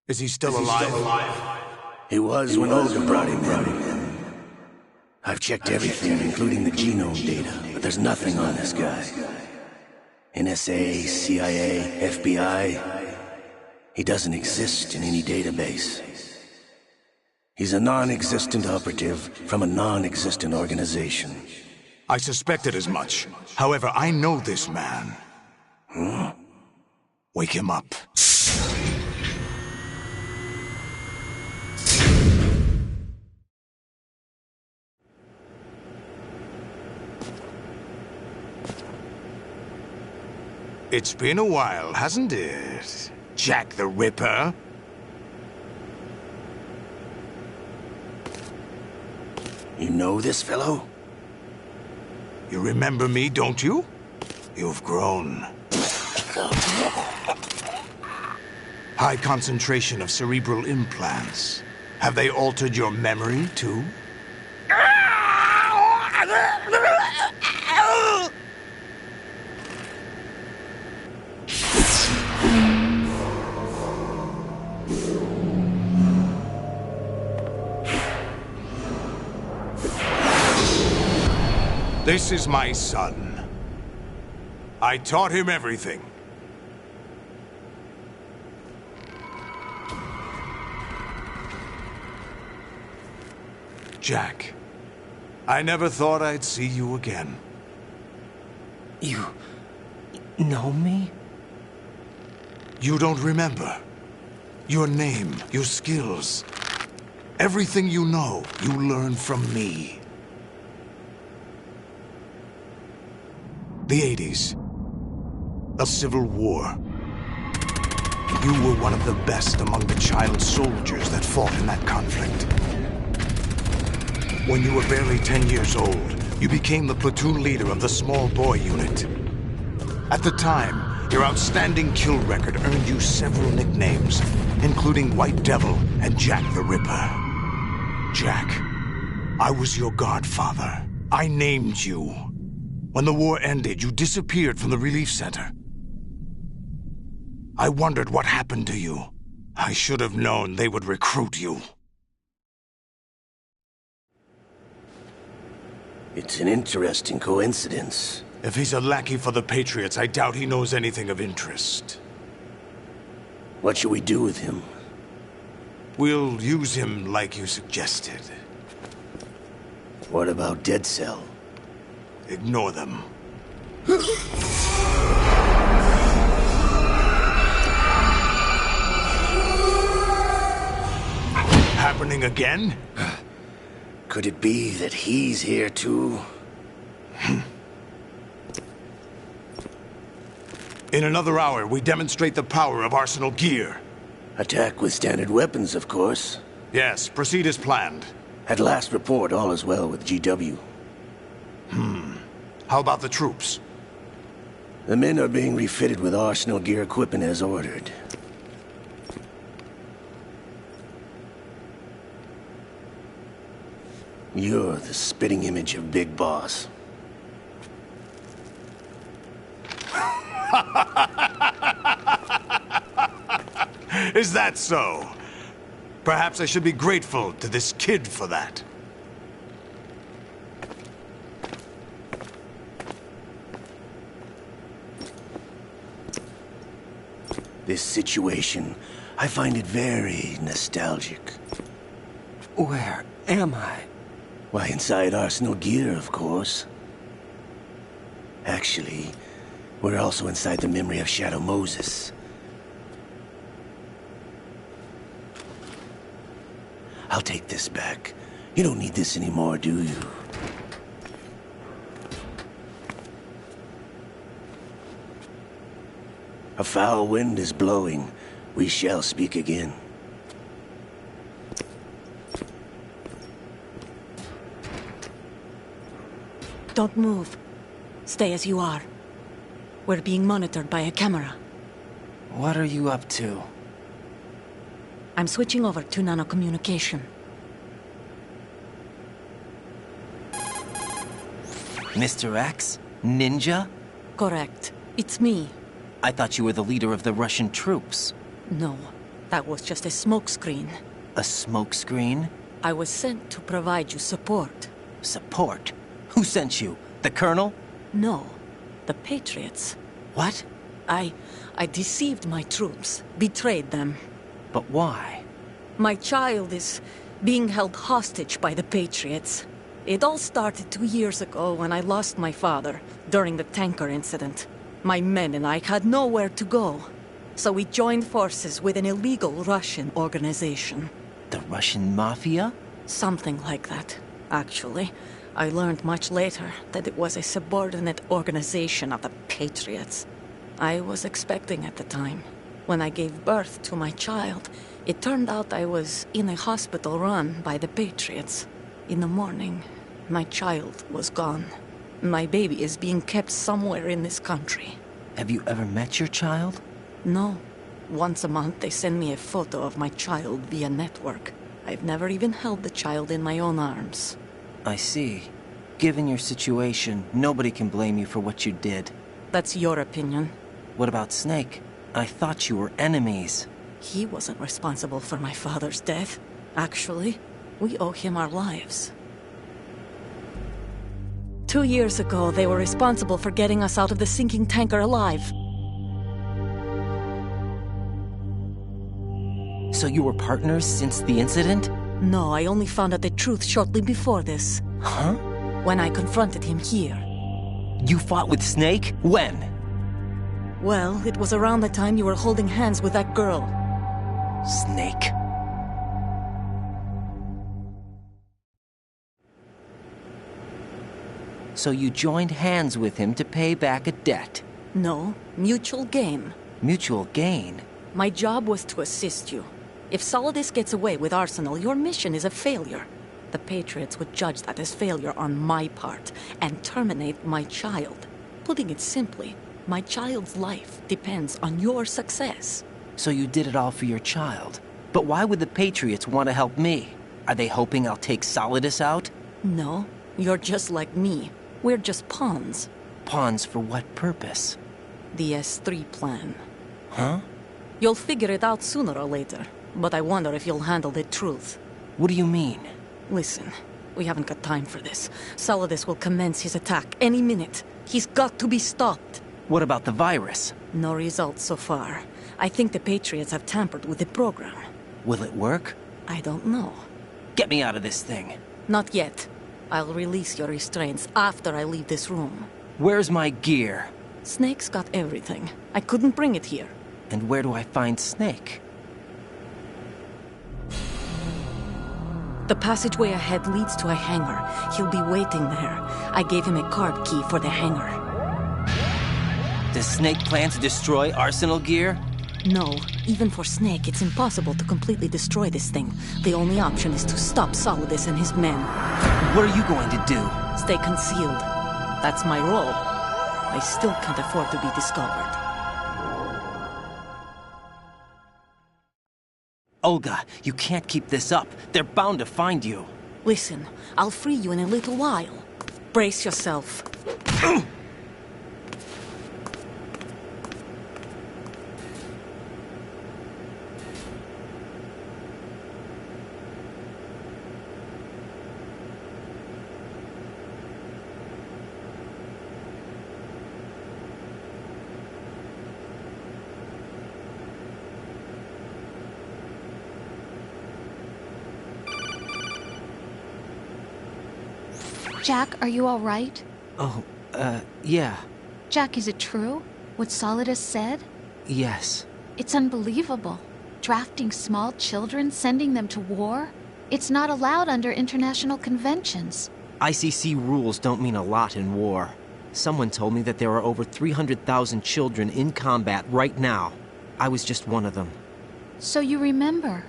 Is he still alive? He was when Olga brought him in. I've checked everything, including the genome data, but there's nothing on this guy. NSA, CIA, FBI. He doesn't exist in any database. He's a non-existent operative from a non-existent organization. I suspected as much. However, I know this man. Wake him up. It's been a while, hasn't it? Jack the Ripper? You know this fellow? You remember me, don't you? You've grown. High concentration of cerebral implants. Have they altered your memory, too? This is my son. I taught him everything. Jack, I never thought I'd see you again. You know me? You don't remember. Your name, your skills. Everything you know, you learned from me. The 80s. A civil war. You were one of the best among the child soldiers that fought in that conflict. When you were barely 10 years old, you became the platoon leader of the small boy unit. At the time, your outstanding kill record earned you several nicknames, including White Devil and Jack the Ripper. Jack, I was your godfather. I named you. When the war ended, you disappeared from the relief center. I wondered what happened to you. I should have known they would recruit you. It's an interesting coincidence. If he's a lackey for the Patriots, I doubt he knows anything of interest. What should we do with him? We'll use him like you suggested. What about Dead Cell? Ignore them. Happening again? Could it be that he's here too? In another hour, we demonstrate the power of Arsenal gear. Attack with standard weapons, of course. Yes, proceed as planned. At last report, all is well with GW. How about the troops? The men are being refitted with Arsenal gear equipment as ordered. You're the spitting image of Big Boss. Is that so? Perhaps I should be grateful to this kid for that. This situation, I find it very nostalgic. Where am I? Why, inside Arsenal gear, of course. Actually, we're also inside the memory of Shadow Moses. I'll take this back. You don't need this anymore, do you? A foul wind is blowing. We shall speak again. Don't move. Stay as you are. We're being monitored by a camera. What are you up to? I'm switching over to nanocommunication. Mr. X? Ninja? Correct. It's me. I thought you were the leader of the Russian troops. No. That was just a smokescreen. A smokescreen? I was sent to provide you support. Support? Who sent you? The Colonel? No, the Patriots. What? I deceived my troops, betrayed them. But why? My child is being held hostage by the Patriots. It all started 2 years ago when I lost my father during the tanker incident. My men and I had nowhere to go, so we joined forces with an illegal Russian organization. The Russian Mafia? Something like that, actually. I learned much later that it was a subordinate organization of the Patriots. I was expecting at the time. When I gave birth to my child, it turned out I was in a hospital run by the Patriots. In the morning, my child was gone. My baby is being kept somewhere in this country. Have you ever met your child? No. Once a month, they send me a photo of my child via network. I've never even held the child in my own arms. I see. Given your situation, nobody can blame you for what you did. That's your opinion. What about Snake? I thought you were enemies. He wasn't responsible for my father's death. Actually, we owe him our lives. 2 years ago, they were responsible for getting us out of the sinking tanker alive. So you were partners since the incident? No, I only found out the truth shortly before this. Huh? When I confronted him here. You fought with Snake? When? Well, it was around the time you were holding hands with that girl. Snake. So you joined hands with him to pay back a debt? No, mutual gain. Mutual gain? My job was to assist you. If Solidus gets away with Arsenal, your mission is a failure. The Patriots would judge that as failure on my part and terminate my child. Putting it simply, my child's life depends on your success. So you did it all for your child. But why would the Patriots want to help me? Are they hoping I'll take Solidus out? No, you're just like me. We're just pawns. Pawns for what purpose? The S3 plan. Huh? You'll figure it out sooner or later, but I wonder if you'll handle the truth. What do you mean? Listen, we haven't got time for this. Solidus will commence his attack any minute. He's got to be stopped. What about the virus? No results so far. I think the Patriots have tampered with the program. Will it work? I don't know. Get me out of this thing. Not yet. I'll release your restraints after I leave this room. Where's my gear? Snake's got everything. I couldn't bring it here. And where do I find Snake? The passageway ahead leads to a hangar. He'll be waiting there. I gave him a card key for the hangar. Does Snake plan to destroy Arsenal gear? No. Even for Snake, it's impossible to completely destroy this thing. The only option is to stop Solidus and his men. What are you going to do? Stay concealed. That's my role. I still can't afford to be discovered. Olga, you can't keep this up. They're bound to find you. Listen, I'll free you in a little while. Brace yourself. Jack, are you all right? Oh, yeah. Jack, is it true? What Solidus said? Yes. It's unbelievable. Drafting small children, sending them to war? It's not allowed under international conventions. ICC rules don't mean a lot in war. Someone told me that there are over 300,000 children in combat right now. I was just one of them. So you remember.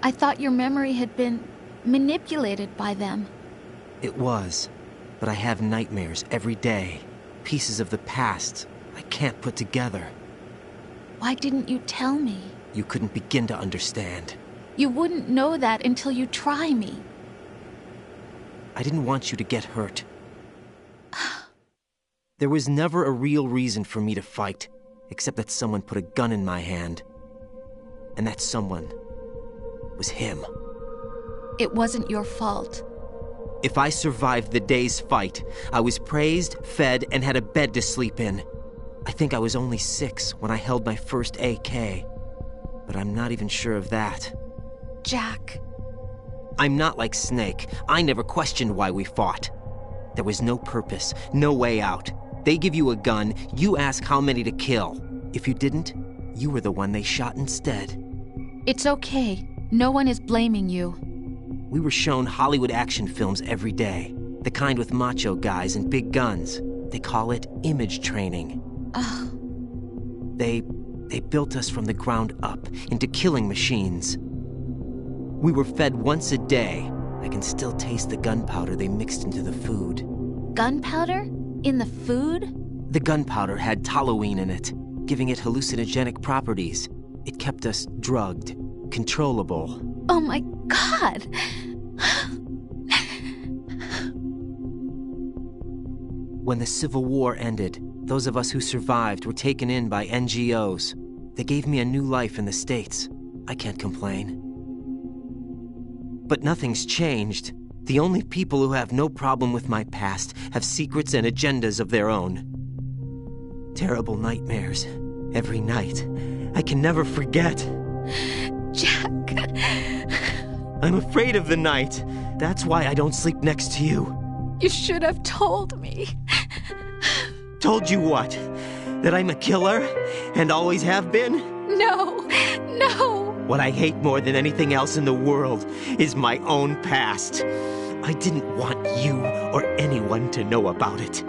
I thought your memory had been manipulated by them. It was. But I have nightmares every day. Pieces of the past I can't put together. Why didn't you tell me? You couldn't begin to understand. You wouldn't know that until you try me. I didn't want you to get hurt. There was never a real reason for me to fight, except that someone put a gun in my hand. And that someone was him. It wasn't your fault. If I survived the day's fight, I was praised, fed, and had a bed to sleep in. I think I was only 6 when I held my first AK. But I'm not even sure of that. Jack. I'm not like Snake. I never questioned why we fought. There was no purpose, no way out. They give you a gun, you ask how many to kill. If you didn't, you were the one they shot instead. It's okay. No one is blaming you. We were shown Hollywood action films every day. The kind with macho guys and big guns. They call it image training. Ugh. They built us from the ground up into killing machines. We were fed once a day. I can still taste the gunpowder they mixed into the food. Gunpowder? In the food? The gunpowder had toluene in it, giving it hallucinogenic properties. It kept us drugged, controllable. Oh my God! When the Civil War ended, those of us who survived were taken in by NGOs. They gave me a new life in the States. I can't complain. But nothing's changed. The only people who have no problem with my past have secrets and agendas of their own. Terrible nightmares. Every night. I can never forget. Jack. I'm afraid of the night. That's why I don't sleep next to you. You should have told me. Told you what? That I'm a killer? And always have been? No. No. What I hate more than anything else in the world is my own past. I didn't want you or anyone to know about it.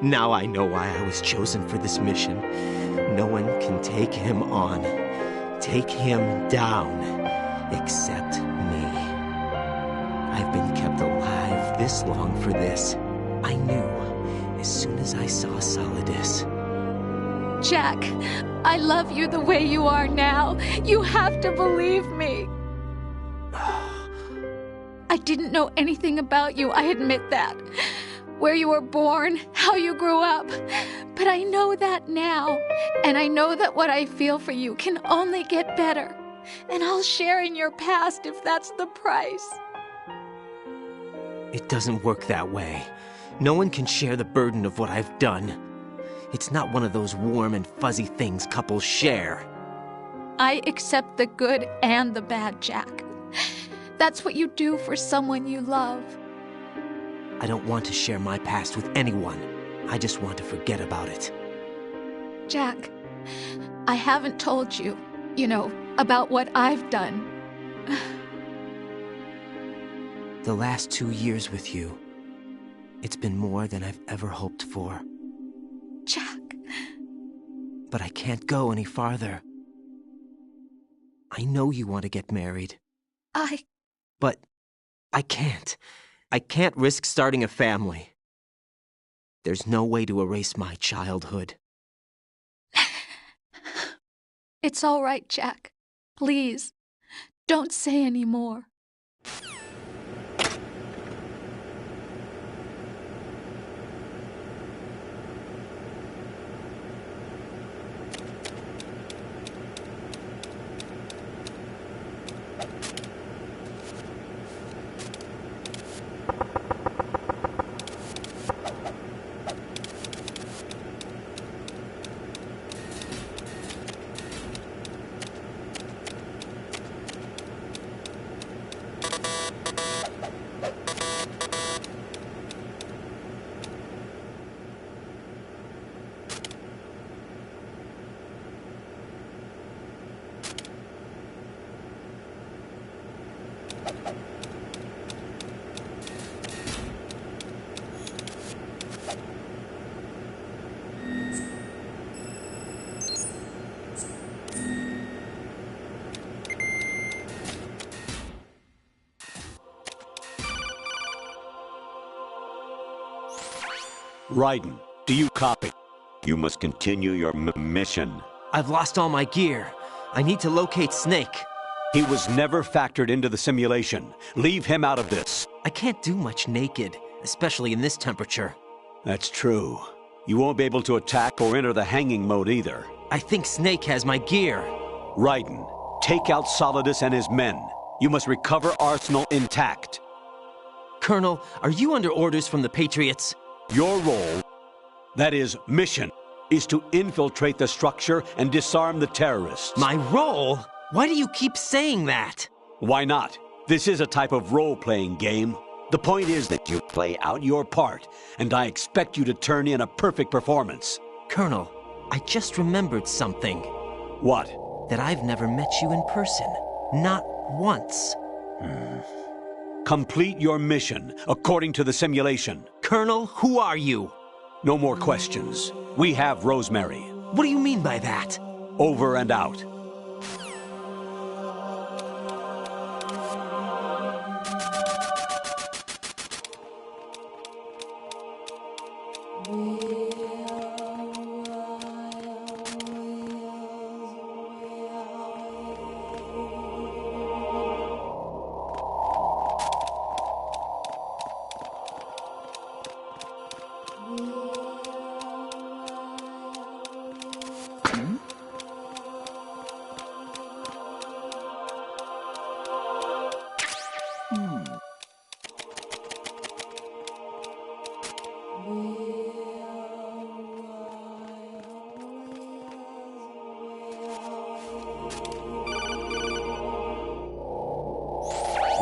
Now I know why I was chosen for this mission. No one can take him on, take him down, except me. I've been kept alive this long for this. I knew as soon as I saw Solidus. Jack, I love you the way you are now. You have to believe me. I didn't know anything about you, I admit that. Where you were born, how you grew up. But I know that now. And I know that what I feel for you can only get better. And I'll share in your past if that's the price. It doesn't work that way. No one can share the burden of what I've done. It's not one of those warm and fuzzy things couples share. I accept the good and the bad, Jack. That's what you do for someone you love. I don't want to share my past with anyone. I just want to forget about it. Jack, I haven't told you, about what I've done. The last 2 years with you, it's been more than I've ever hoped for. Jack. But I can't go any farther. I know you want to get married. But I can't. I can't risk starting a family. There's no way to erase my childhood. It's all right, Jack. Please, don't say any more. Raiden, do you copy? You must continue your mission. I've lost all my gear. I need to locate Snake. He was never factored into the simulation. Leave him out of this. I can't do much naked, especially in this temperature. That's true. You won't be able to attack or enter the hanging mode either. I think Snake has my gear. Raiden, take out Solidus and his men. You must recover Arsenal intact. Colonel, are you under orders from the Patriots? Your role, that is, mission, is to infiltrate the structure and disarm the terrorists. My role? Why do you keep saying that? Why not? This is a type of role-playing game. The point is that you play out your part, and I expect you to turn in a perfect performance. Colonel, I just remembered something. What? That I've never met you in person. Not once. Complete your mission, according to the simulation. Colonel, who are you? No more questions. We have Rosemary. What do you mean by that? Over and out.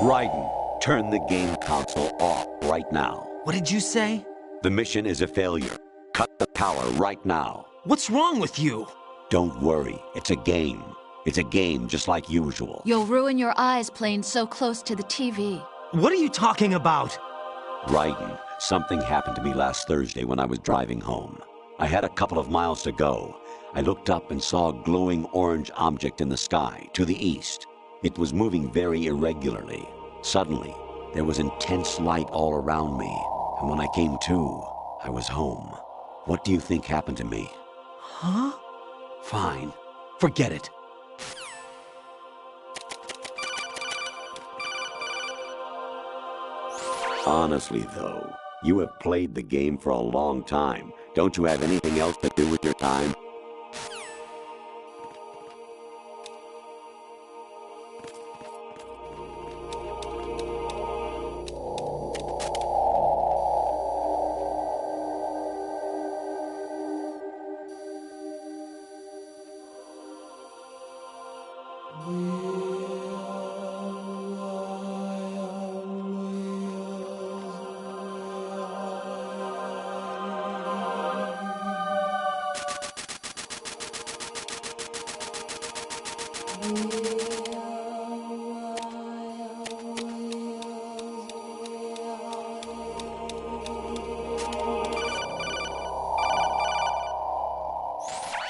Raiden, turn the game console off right now. What did you say? The mission is a failure. Cut the power right now. What's wrong with you? Don't worry, it's a game. It's a game just like usual. You'll ruin your eyes playing so close to the TV. What are you talking about? Raiden, something happened to me last Thursday when I was driving home. I had a couple of miles to go. I looked up and saw a glowing orange object in the sky to the east. It was moving very irregularly. Suddenly, there was intense light all around me, and when I came to, I was home. What do you think happened to me? Huh? Fine. Forget it. Honestly, though, you have played the game for a long time. Don't you have anything else to do with your time?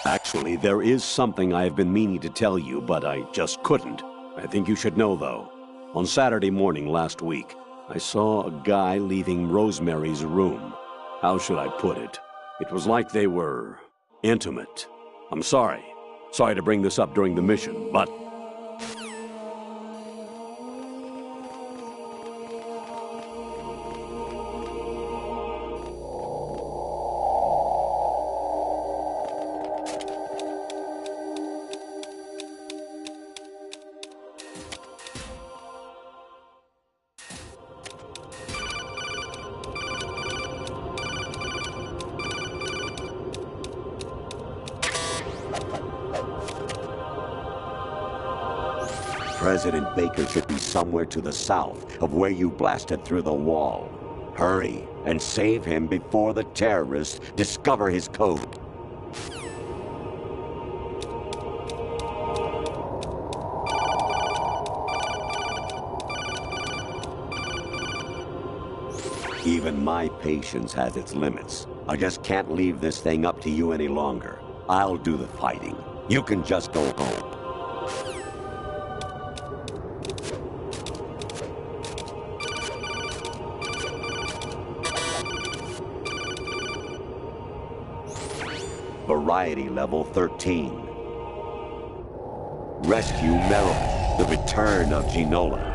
Actually, there is something I have been meaning to tell you, but I just couldn't. I think you should know, though. On Saturday morning last week, I saw a guy leaving Rosemary's room. How should I put it? It was like they were intimate. I'm sorry. Sorry to bring this up during the mission, but President Baker should be somewhere to the south of where you blasted through the wall. Hurry and save him before the terrorists discover his code. Even my patience has its limits. I just can't leave this thing up to you any longer. I'll do the fighting. You can just go home. Variety level 13. Rescue Meryl, the return of Ginola.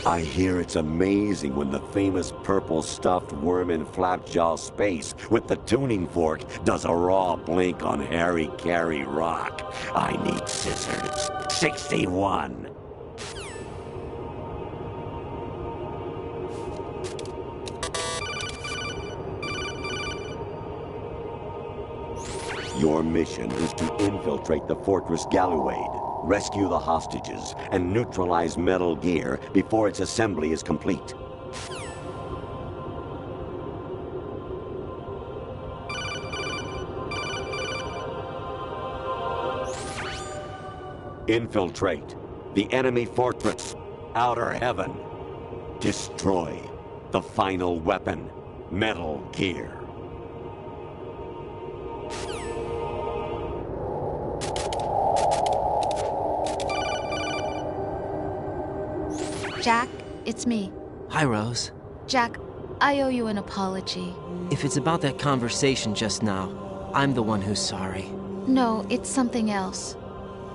I hear it's amazing when the famous purple stuffed worm in Flapjaw Space with the tuning fork does a raw blink on Harry Carey Rock. I need scissors. 61. Your mission is to infiltrate the Fortress Galluade, rescue the hostages, and neutralize Metal Gear before its assembly is complete. Infiltrate the enemy fortress, Outer Heaven. Destroy the final weapon, Metal Gear. Jack, it's me. Hi, Rose. Jack, I owe you an apology. If it's about that conversation just now, I'm the one who's sorry. No, it's something else.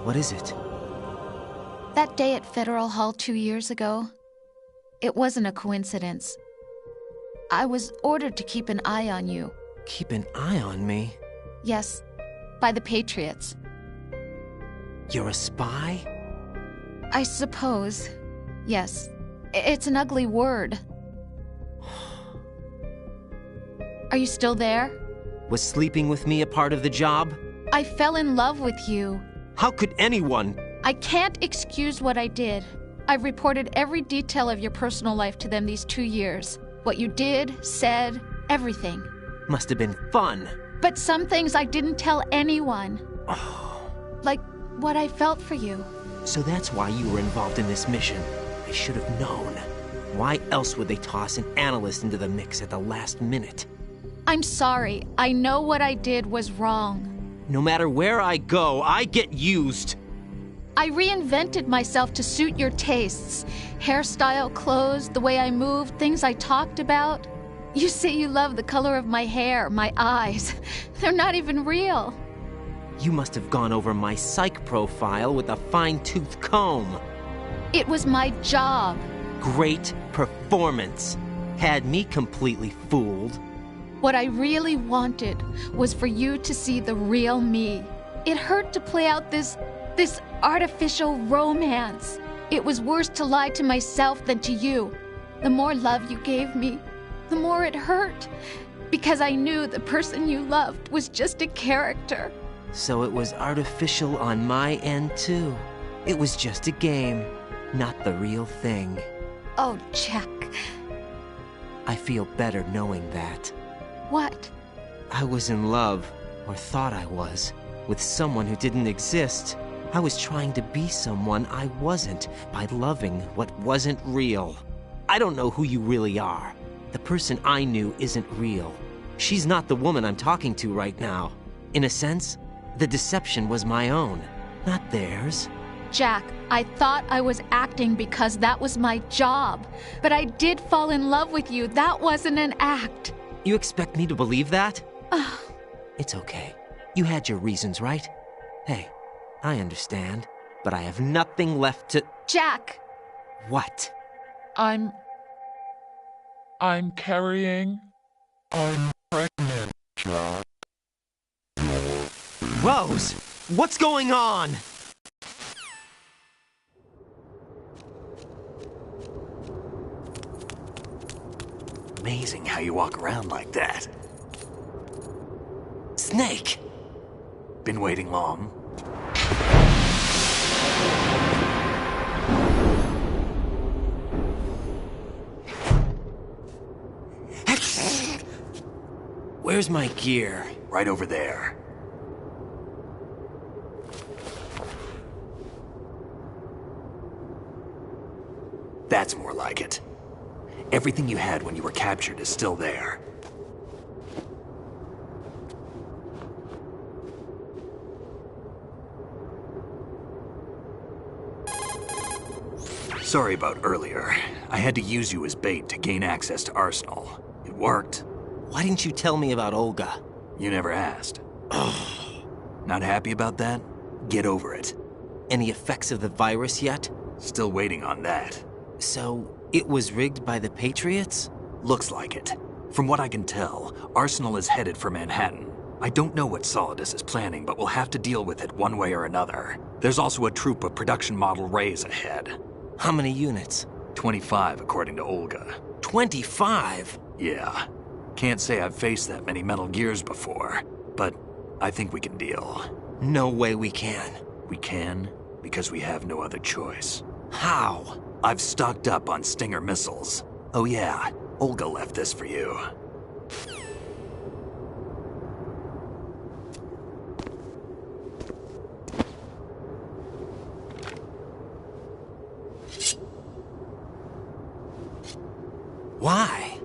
What is it? That day at Federal Hall 2 years ago, it wasn't a coincidence. I was ordered to keep an eye on you. Keep an eye on me? Yes, by the Patriots. You're a spy? I suppose. Yes. It's an ugly word. Are you still there? Was sleeping with me a part of the job? I fell in love with you. How could anyone? I can't excuse what I did. I've reported every detail of your personal life to them these 2 years. What you did, said, everything. Must have been fun. But some things I didn't tell anyone. Like what I felt for you. So that's why you were involved in this mission. I should have known. Why else would they toss an analyst into the mix at the last minute? I'm sorry. I know what I did was wrong. No matter where I go, I get used. I reinvented myself to suit your tastes. Hairstyle, clothes, the way I moved, things I talked about. You say you love the color of my hair, my eyes. They're not even real. You must have gone over my psych profile with a fine-tooth comb. It was my job. Great performance. Had me completely fooled. What I really wanted was for you to see the real me. It hurt to play out this artificial romance. It was worse to lie to myself than to you. The more love you gave me, the more it hurt. Because I knew the person you loved was just a character. So it was artificial on my end, too. It was just a game, not the real thing. Oh, Jack. I feel better knowing that. What? I was in love, or thought I was, with someone who didn't exist. I was trying to be someone I wasn't by loving what wasn't real. I don't know who you really are. The person I knew isn't real. She's not the woman I'm talking to right now. In a sense, the deception was my own, not theirs. Jack, I thought I was acting because that was my job. But I did fall in love with you. That wasn't an act. You expect me to believe that? It's okay. You had your reasons, right? Hey, I understand, but I have nothing left to... Jack! What? I'm carrying... I'm pregnant, Jack. Rose! What's going on? Amazing how you walk around like that. Snake! Been waiting long? Where's my gear? Right over there. That's more like it. Everything you had when you were captured is still there. Sorry about earlier. I had to use you as bait to gain access to Arsenal. It worked. Why didn't you tell me about Olga? You never asked. Not happy about that? Get over it. Any effects of the virus yet? Still waiting on that. So, It was rigged by the Patriots? Looks like it. From what I can tell, Arsenal is headed for Manhattan. I don't know what Solidus is planning, but we'll have to deal with it one way or another. There's also a troop of production model Rays ahead. How many units? 25, according to Olga. 25? Yeah. Can't say I've faced that many Metal Gears before, but I think we can deal. No way we can. We can, because we have no other choice. How? I've stocked up on Stinger missiles. Oh yeah, Olga left this for you. Why?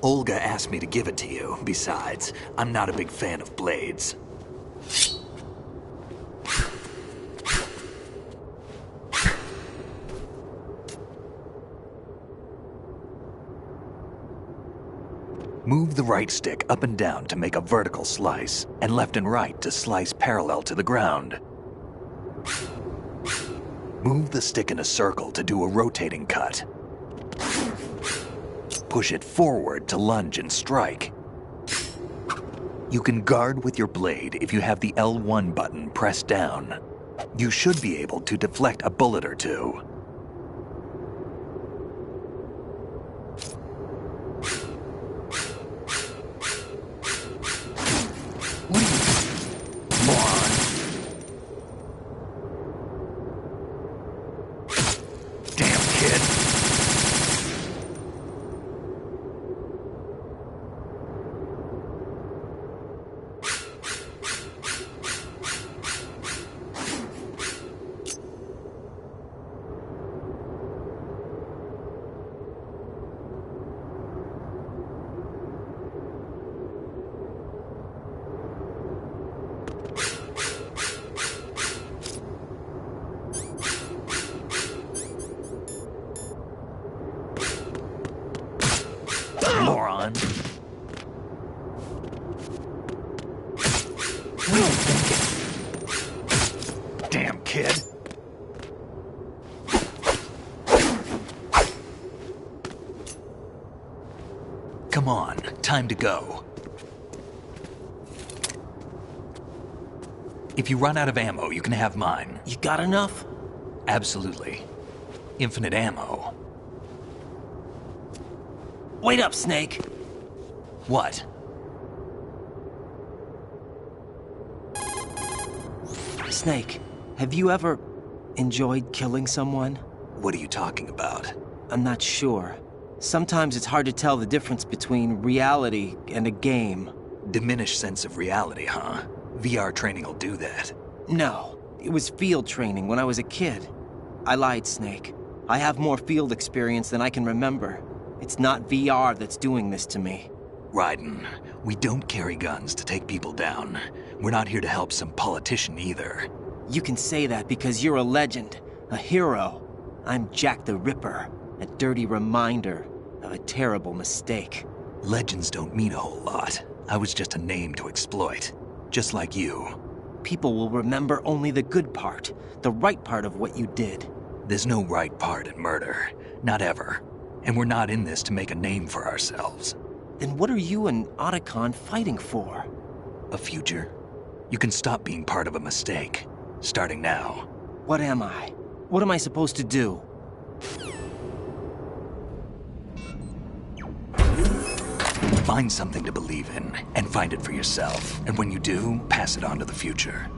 Olga asked me to give it to you. Besides, I'm not a big fan of blades. Move the right stick up and down to make a vertical slice, and left and right to slice parallel to the ground. Move the stick in a circle to do a rotating cut. Push it forward to lunge and strike. You can guard with your blade if you have the L1 button pressed down. You should be able to deflect a bullet or two. Moron. What are you thinking? Damn kid. Come on, time to go. If you run out of ammo, you can have mine. You got enough? Absolutely. Infinite ammo. Wait up, Snake. What? Snake, have you ever enjoyed killing someone? What are you talking about? I'm not sure. Sometimes it's hard to tell the difference between reality and a game. Diminished sense of reality, huh? VR training will do that. No, it was field training when I was a kid. I lied, Snake. I have more field experience than I can remember. It's not VR that's doing this to me. Raiden, we don't carry guns to take people down. We're not here to help some politician either. You can say that because you're a legend, a hero. I'm Jack the Ripper, a dirty reminder of a terrible mistake. Legends don't mean a whole lot. I was just a name to exploit, just like you. People will remember only the good part, the right part of what you did. There's no right part in murder, not ever. And we're not in this to make a name for ourselves. Then what are you and Otacon fighting for? A future. You can stop being part of a mistake, starting now. What am I? What am I supposed to do? Find something to believe in, and find it for yourself. And when you do, pass it on to the future.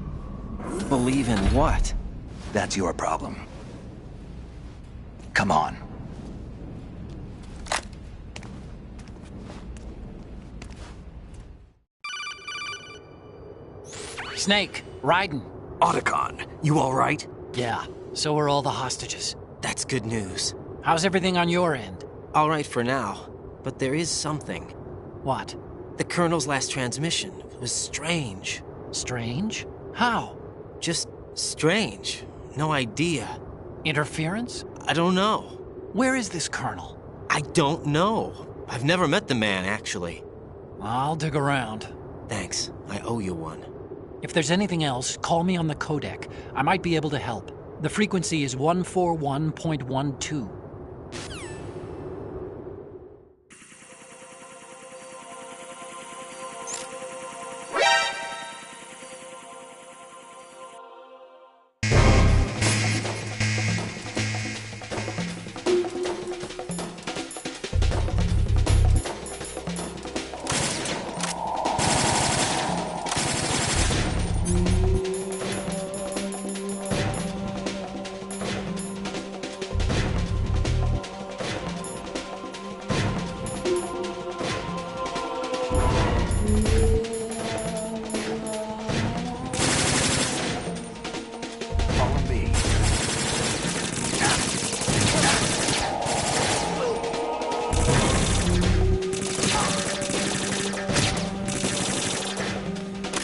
Believe in what? That's your problem. Come on. Snake, Raiden. Otacon, you all right? Yeah, so are all the hostages. That's good news. How's everything on your end? All right for now, but there is something. What? The Colonel's last transmission was strange. Strange? How? Just strange. No idea. Interference? I don't know. Where is this Colonel? I don't know. I've never met the man, actually. I'll dig around. Thanks. I owe you one. If there's anything else, call me on the codec. I might be able to help. The frequency is 141.12.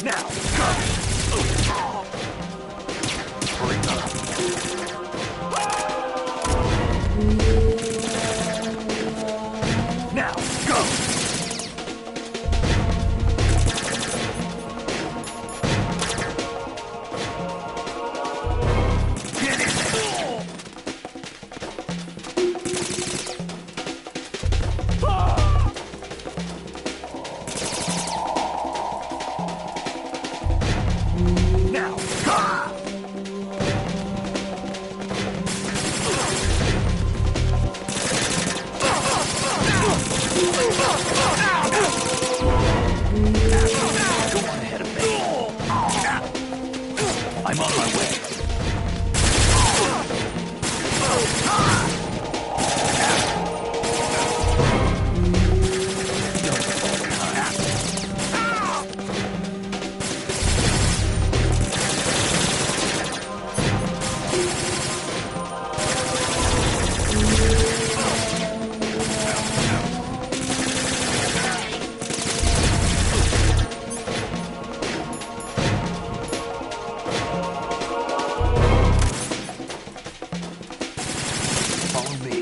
Now, go! Hurry up. Now, go! Get in there! Now, go! Go on ahead of me. I'm on my way. Follow me.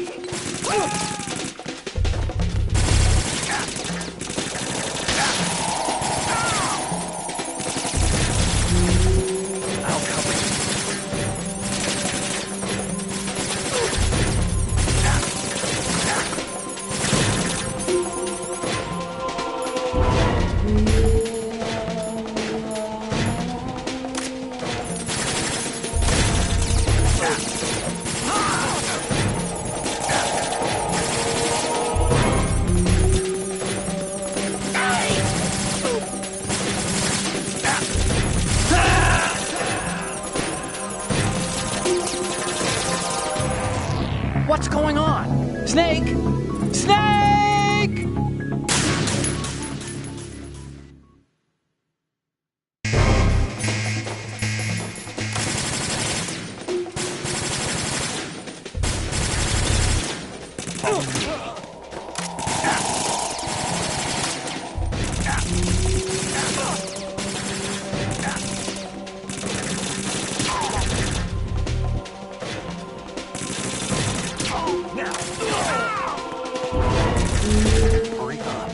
I'll cover you. What's going on? Snake! Snake! Now! Hurry up.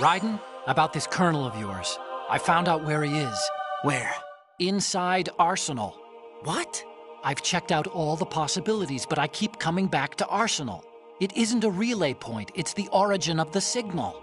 Raiden, about this colonel of yours. I found out where he is. Where? Inside Arsenal. What? I've checked out all the possibilities, but I keep coming back to Arsenal. It isn't a relay point, it's the origin of the signal.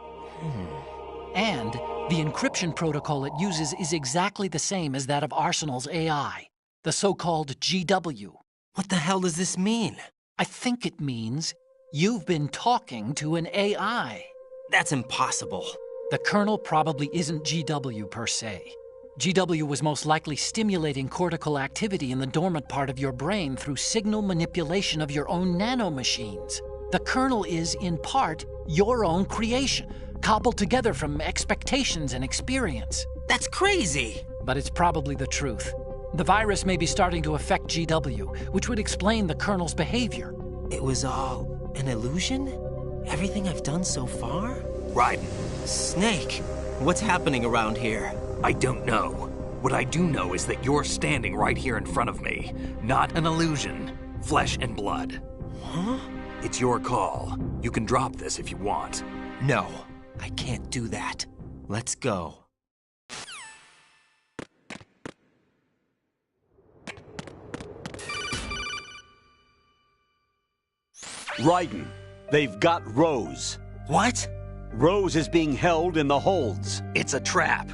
And the encryption protocol it uses is exactly the same as that of Arsenal's AI, the so-called GW. What the hell does this mean? I think it means You've been talking to an AI. That's impossible. The Colonel probably isn't GW per se. GW was most likely stimulating cortical activity in the dormant part of your brain through signal manipulation of your own nanomachines. The Colonel is, in part, your own creation, cobbled together from expectations and experience. That's crazy! But it's probably the truth. The virus may be starting to affect GW, which would explain the Colonel's behavior. It was all an illusion? Everything I've done so far? Raiden, Snake, what's happening around here? I don't know. What I do know is that you're standing right here in front of me. Not an illusion. Flesh and blood. Huh? It's your call. You can drop this if you want. No, I can't do that. Let's go. Raiden, they've got Rose. What? Rose is being held in the holds. It's a trap.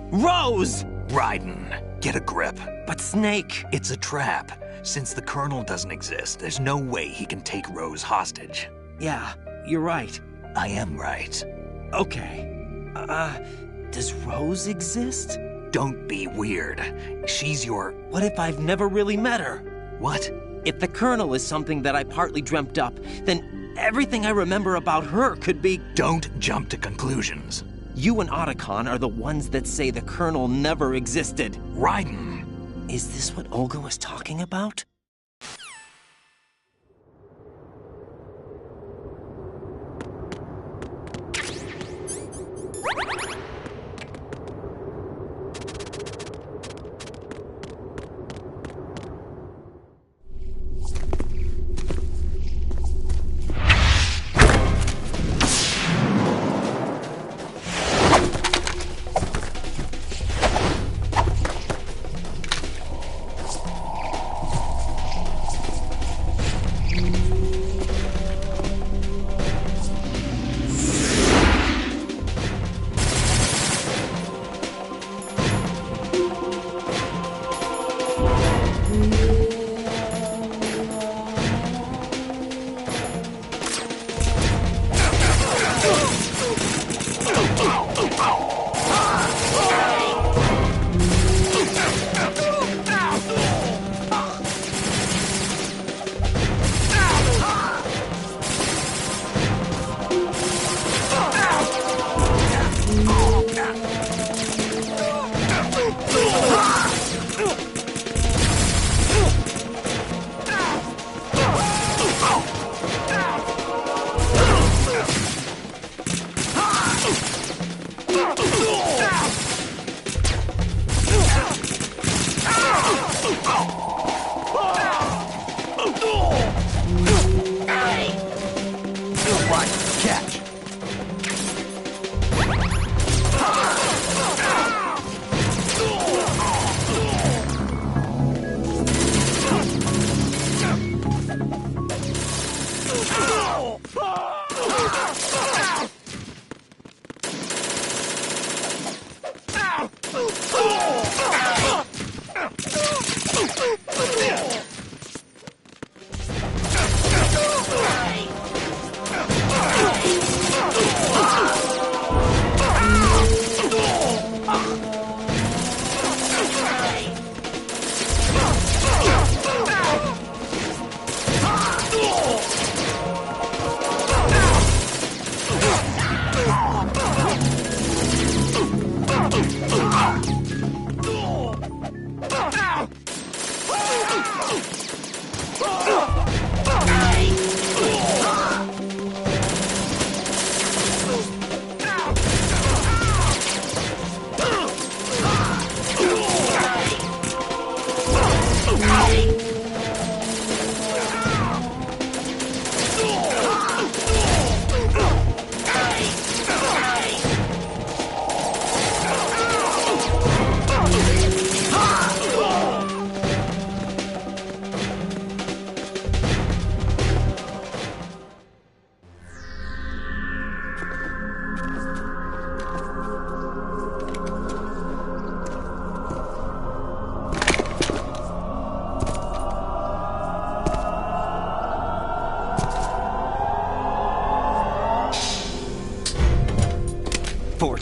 Rose! Raiden, get a grip. But Snake... It's a trap. Since the Colonel doesn't exist, there's no way he can take Rose hostage. Yeah, you're right. I am right. Okay. Does Rose exist? Don't be weird. She's your... What if I've never really met her? What? If the Colonel is something that I partly dreamt up, then everything I remember about her could be... Don't jump to conclusions. You and Otacon are the ones that say the Colonel never existed. Raiden! Is this what Olga was talking about?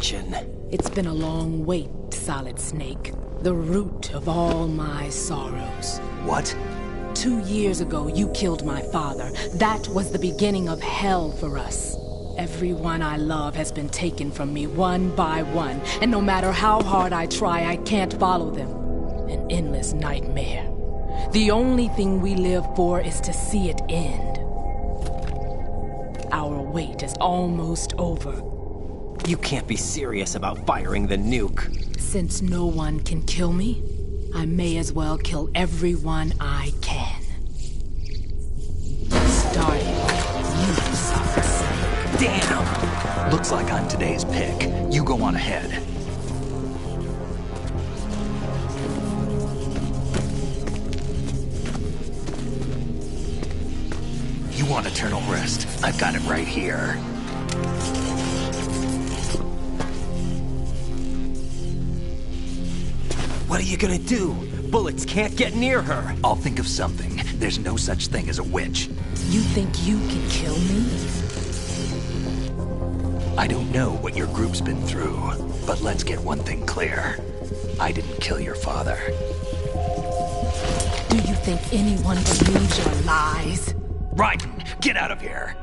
misfortune. It's been a long wait, Solid Snake. The root of all my sorrows. What? 2 years ago, you killed my father. That was the beginning of hell for us. Everyone I love has been taken from me one by one, and no matter how hard I try, I can't follow them. An endless nightmare. The only thing we live for is to see it end. Our wait is almost over. You can't be serious about firing the nuke. Since no one can kill me, I may as well kill everyone I can. Starting with you, Solid Snake. Damn! Looks like I'm today's pick. You go on ahead. You want eternal rest? I've got it right here. What are you gonna do? Bullets can't get near her. I'll think of something. There's no such thing as a witch. You think you can kill me? I don't know what your group's been through, but let's get one thing clear. I didn't kill your father. Do you think anyone believes your lies? Raiden, get out of here!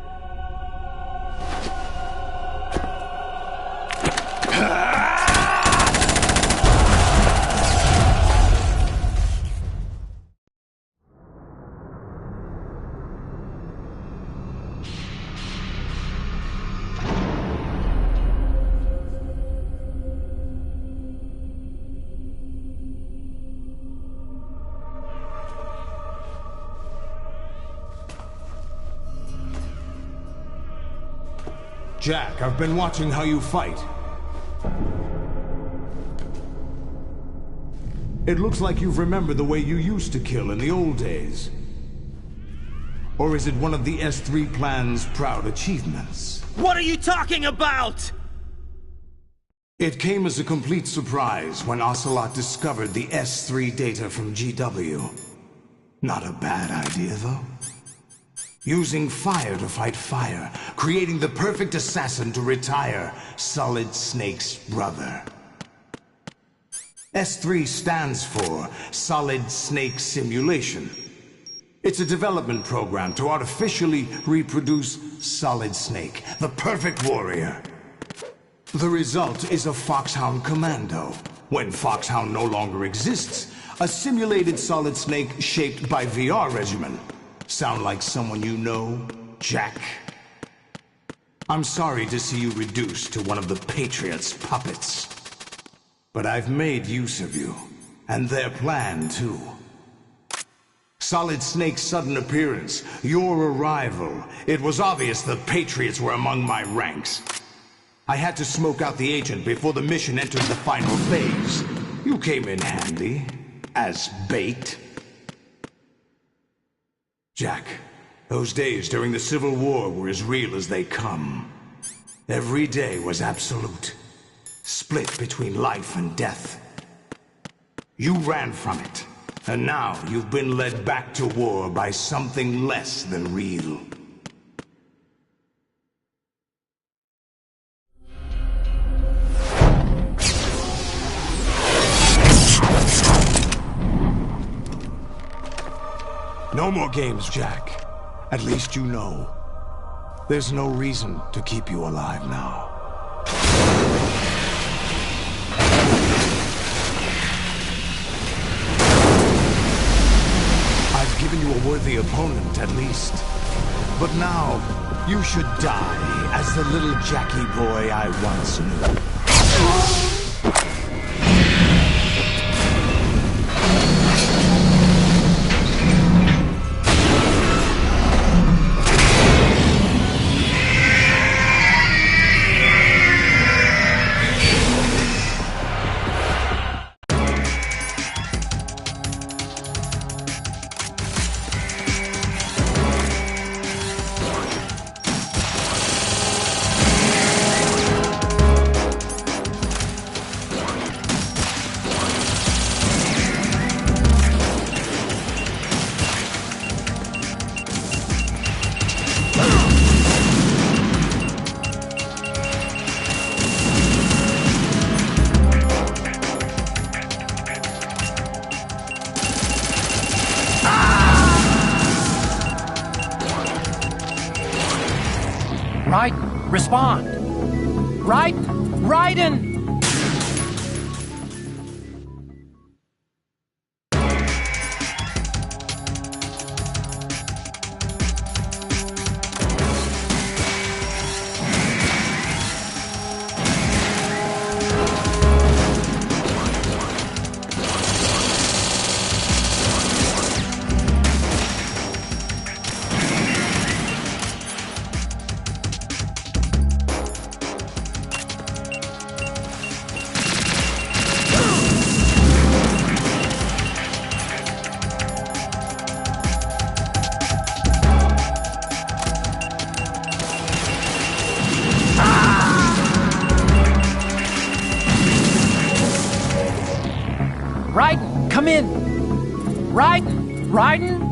Jack, I've been watching how you fight. It looks like you've remembered the way you used to kill in the old days. Or is it one of the S3 plan's proud achievements? What are you talking about? It came as a complete surprise when Ocelot discovered the S3 data from GW. Not a bad idea, though. Using fire to fight fire, creating the perfect assassin to retire Solid Snake's brother. S3 stands for Solid Snake Simulation. It's a development program to artificially reproduce Solid Snake, the perfect warrior. The result is a Foxhound Commando. When Foxhound no longer exists, a simulated Solid Snake shaped by VR regimen. Sound like someone you know, Jack? I'm sorry to see you reduced to one of the Patriots' puppets. But I've made use of you, and their plan too. Solid Snake's sudden appearance, your arrival, it was obvious the Patriots were among my ranks. I had to smoke out the agent before the mission entered the final phase. You came in handy, as bait. Jack, those days during the Civil War were as real as they come. Every day was absolute, split between life and death. You ran from it, and now you've been led back to war by something less than real. No more games, Jack. At least you know. There's no reason to keep you alive now. I've given you a worthy opponent, at least. But now, you should die as the little Jackie boy I once knew. Raiden, respond! Raiden! Raiden! Raiden, come in! Raiden! Raiden!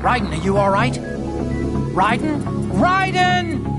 Raiden, are you all right? Raiden? Raiden!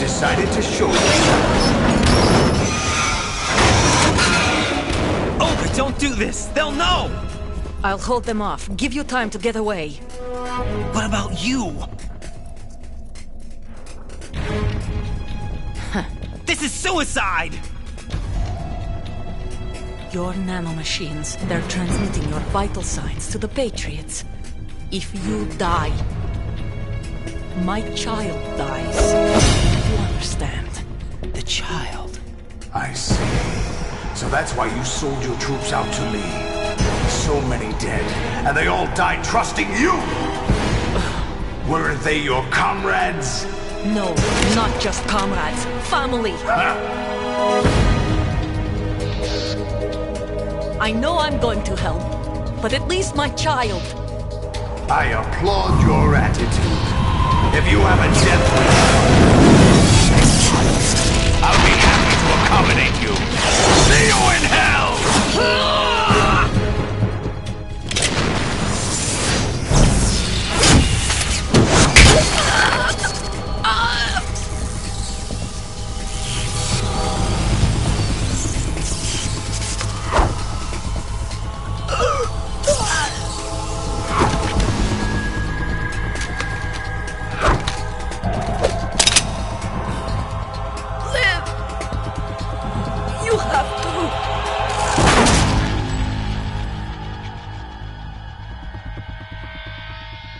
decided to show you. Olga, don't do this! They'll know! I'll hold them off. Give you time to get away. What about you? This is suicide! Your nanomachines, they're transmitting your vital signs to the Patriots. If you die, my child dies. You understand? The child. I see. So that's why you sold your troops out to me. So many dead, and they all died trusting you! Weren't they your comrades? No, not just comrades. Family! I know I'm going to help, but at least my child. I applaud your attitude. If you have a death wish, I'll be happy to accommodate you. See you in hell!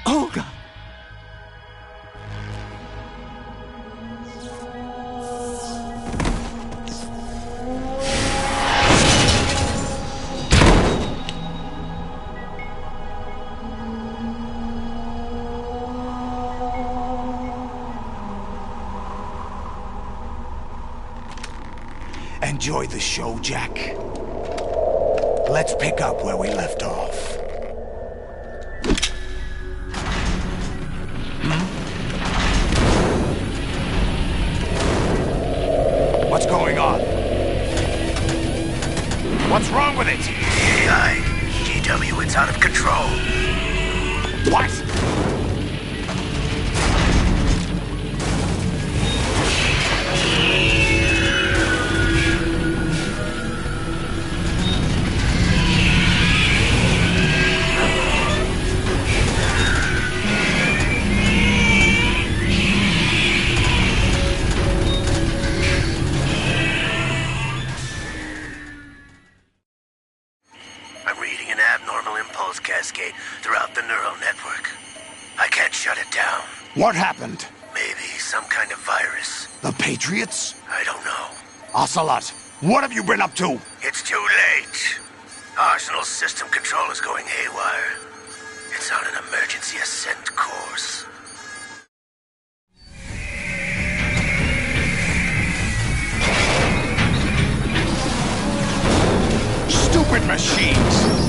Olga! Enjoy the show, Jack. Let's pick up where we left off. What's going on? What's wrong with it? AI, GW, it's out of control. What? Cascade throughout the neural network. I can't shut it down. What happened? Maybe some kind of virus. The Patriots? I don't know. Ocelot, what have you been up to? It's too late. Arsenal's system control is going haywire. It's on an emergency ascent course. Stupid machines!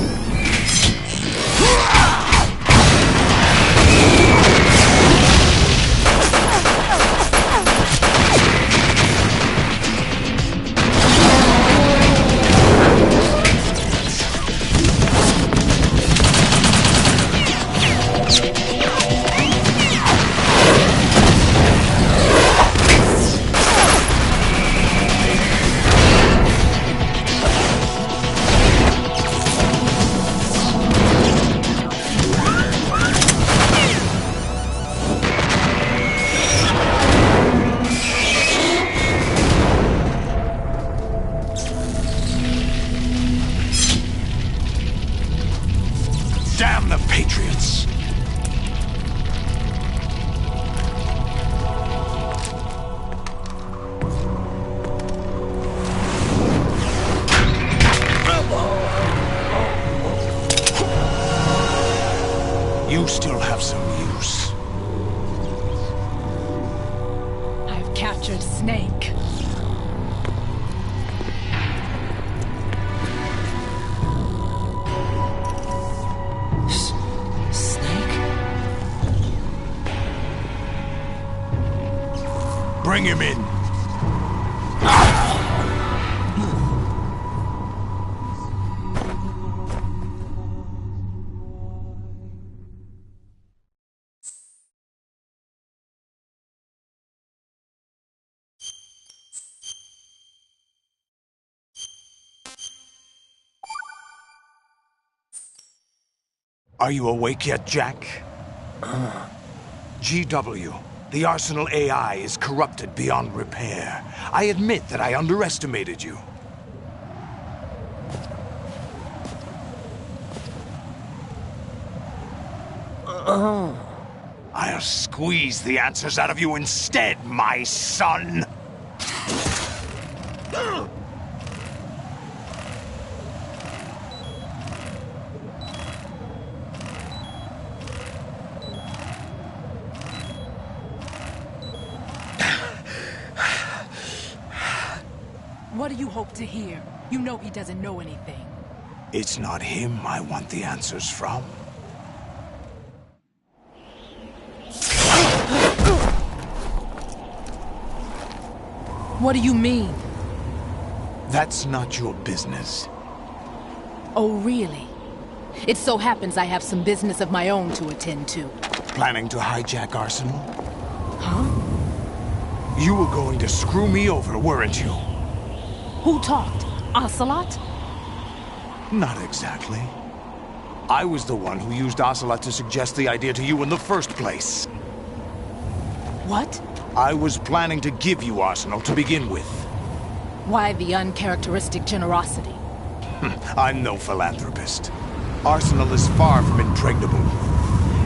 Damn the Patriots! You still have some use. I've captured Snake. Bring him in. Are you awake yet, Jack? GW, the Arsenal AI is corrupted beyond repair. I admit that I underestimated you. I'll squeeze the answers out of you instead, my son! What do you hope to hear? You know he doesn't know anything. It's not him I want the answers from. What do you mean? That's not your business. Oh, really? It so happens I have some business of my own to attend to. Planning to hijack Arsenal? Huh? You were going to screw me over, weren't you? Who talked? Ocelot? Not exactly. I was the one who used Ocelot to suggest the idea to you in the first place. What? I was planning to give you Arsenal to begin with. Why the uncharacteristic generosity? I'm no philanthropist. Arsenal is far from impregnable.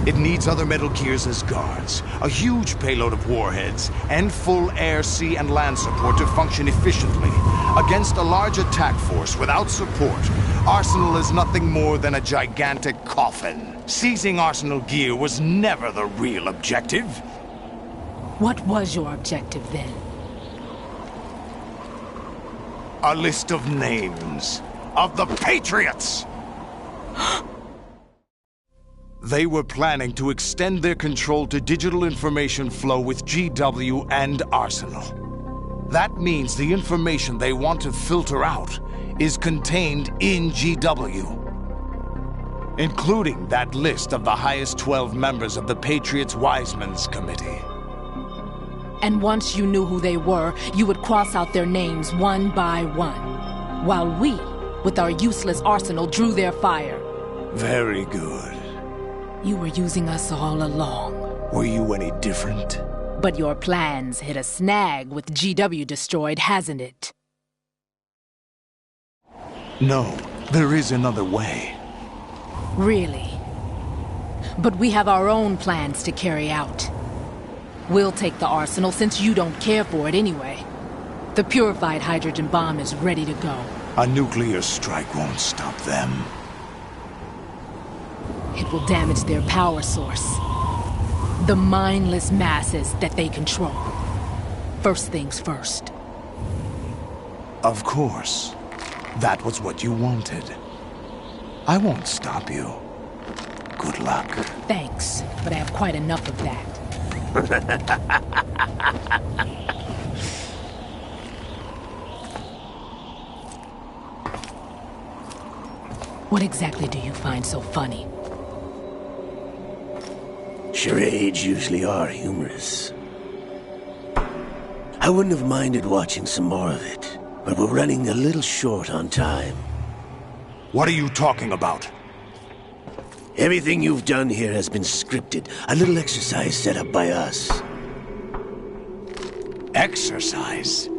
It needs other Metal Gears as guards, a huge payload of warheads, and full air, sea, and land support to function efficiently. Against a large attack force without support, Arsenal is nothing more than a gigantic coffin. Seizing Arsenal gear was never the real objective. What was your objective then? A list of names of the Patriots! They were planning to extend their control to digital information flow with GW and Arsenal. That means the information they want to filter out is contained in GW, including that list of the highest 12 members of the Patriots Wiseman's Committee. And once you knew who they were, you would cross out their names one by one, while we, with our useless arsenal, drew their fire. Very good. You were using us all along. Were you any different? But your plans hit a snag with GW destroyed, hasn't it? No, there is another way. Really? But we have our own plans to carry out. We'll take the arsenal since you don't care for it anyway. The purified hydrogen bomb is ready to go. A nuclear strike won't stop them. It will damage their power source. The mindless masses that they control. First things first. Of course. That was what you wanted. I won't stop you. Good luck. Thanks, but I have quite enough of that. What exactly do you find so funny? Charades usually are humorous. I wouldn't have minded watching some more of it, but we're running a little short on time. What are you talking about? Everything you've done here has been scripted. A little exercise set up by us. Exercise?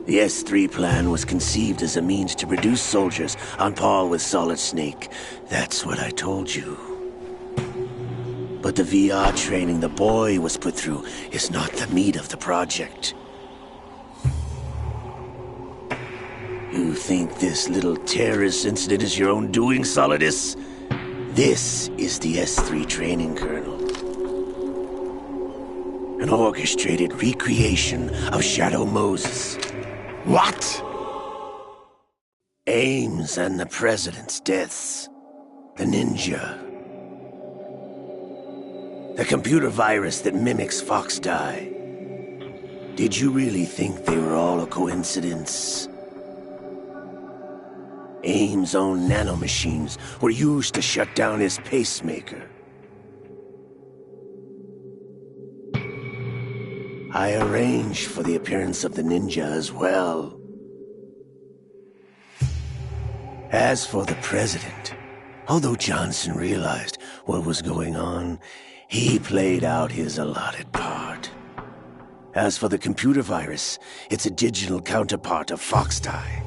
The S3 plan was conceived as a means to produce soldiers on par with Solid Snake. That's what I told you. But the VR training the boy was put through is not the meat of the project. You think this little terrorist incident is your own doing, Solidus? This is the S3 training kernel. An orchestrated recreation of Shadow Moses. What? Ames and the President's deaths. The ninja. The computer virus that mimics Fox Die. Did you really think they were all a coincidence? Ames' own nanomachines were used to shut down his pacemaker. I arranged for the appearance of the ninja as well. As for the President, although Johnson realized what was going on, he played out his allotted part. As for the computer virus, it's a digital counterpart of Foxtie.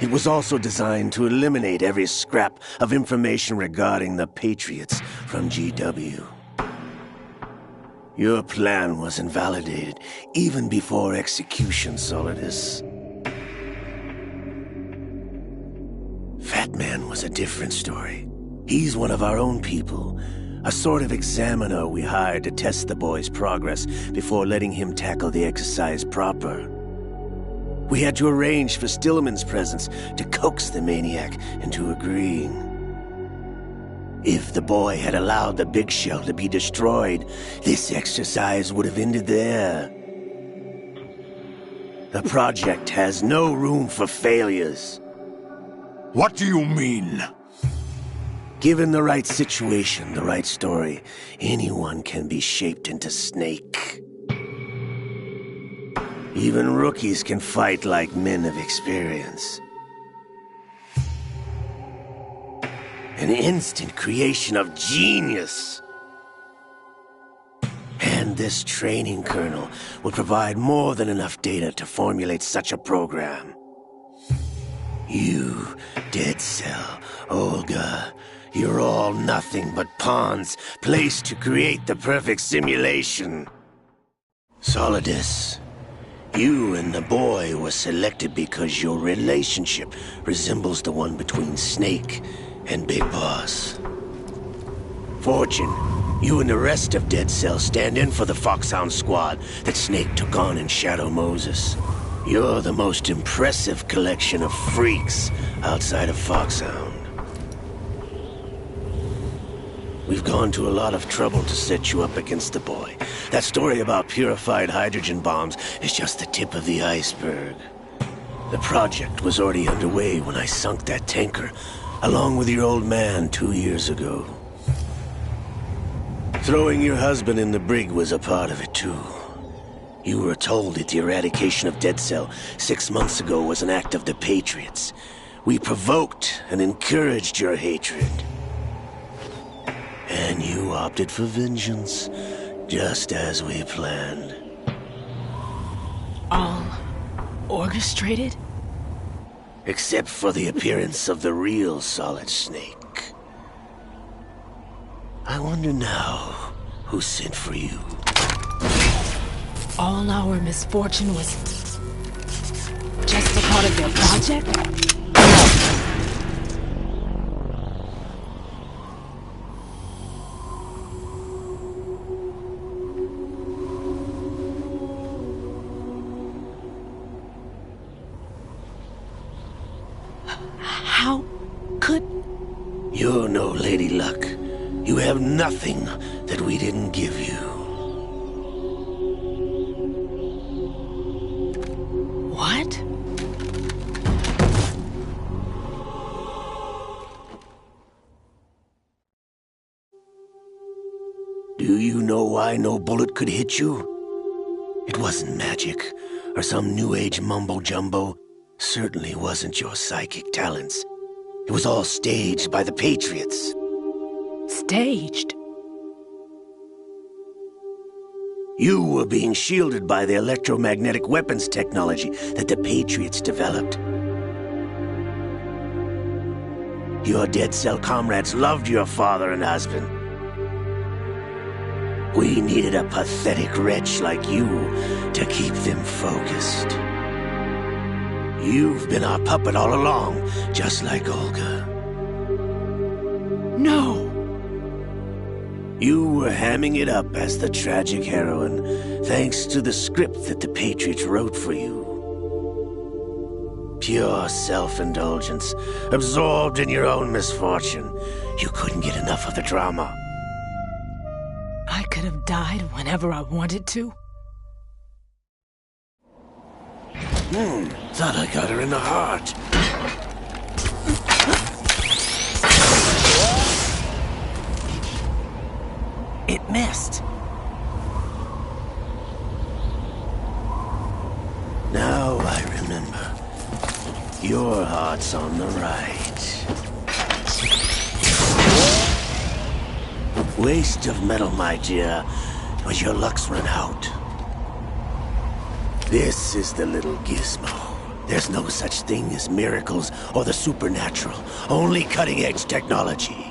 It was also designed to eliminate every scrap of information regarding the Patriots from GW. Your plan was invalidated even before execution, Solidus. Fat Man was a different story. He's one of our own people, a sort of examiner we hired to test the boy's progress before letting him tackle the exercise proper. We had to arrange for Stillman's presence to coax the maniac into agreeing. If the boy had allowed the big shell to be destroyed, this exercise would have ended there. The project has no room for failures. What do you mean? Given the right situation, the right story, anyone can be shaped into Snake. Even rookies can fight like men of experience. An instant creation of genius. And this training kernel will provide more than enough data to formulate such a program. You, Dead Cell, Olga, you're all nothing but pawns placed to create the perfect simulation. Solidus, you and the boy were selected because your relationship resembles the one between Snake and Big Boss. Fortune, you and the rest of Dead Cell stand in for the Foxhound squad that Snake took on in Shadow Moses. You're the most impressive collection of freaks outside of Foxhound. We've gone to a lot of trouble to set you up against the boy. That story about purified hydrogen bombs is just the tip of the iceberg. The project was already underway when I sunk that tanker, along with your old man 2 years ago. Throwing your husband in the brig was a part of it too. You were told that the eradication of Dead Cell 6 months ago was an act of the Patriots. We provoked and encouraged your hatred. And you opted for vengeance, just as we planned. All orchestrated? Except for the appearance of the real Solid Snake. I wonder now who sent for you. All our misfortune was just a part of their project? How could... You're no Lady Luck. You have nothing that we didn't give you. What? Do you know why no bullet could hit you? It wasn't magic, or some new age mumbo-jumbo. Certainly wasn't your psychic talents. It was all staged by the Patriots. Staged? You were being shielded by the electromagnetic weapons technology that the Patriots developed. Your Dead Cell comrades loved your father and husband. We needed a pathetic wretch like you to keep them focused. You've been our puppet all along, just like Olga. No! You were hamming it up as the tragic heroine, thanks to the script that the Patriots wrote for you. Pure self-indulgence, absorbed in your own misfortune. You couldn't get enough of the drama. I could have died whenever I wanted to. Thought I got her in the heart. It missed. Now I remember. Your heart's on the right. Waste of metal, my dear, but your luck's run out. This is the little gizmo. There's no such thing as miracles or the supernatural, only cutting-edge technology.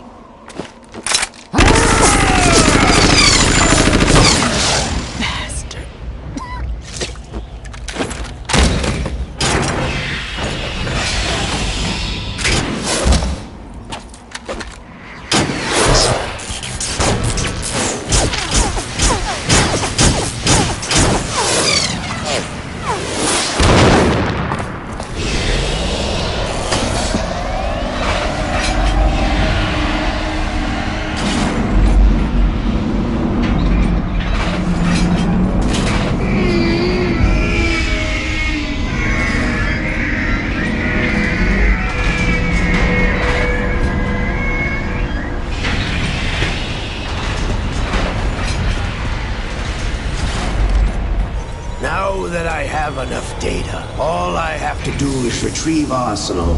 Now that I have enough data, all I have to do is retrieve Arsenal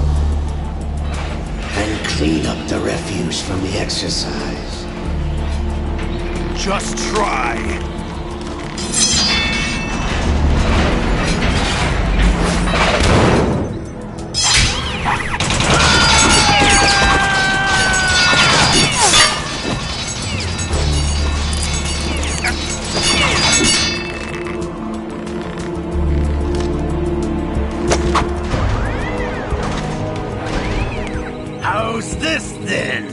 and clean up the refuse from the exercise. Just try. How's this then?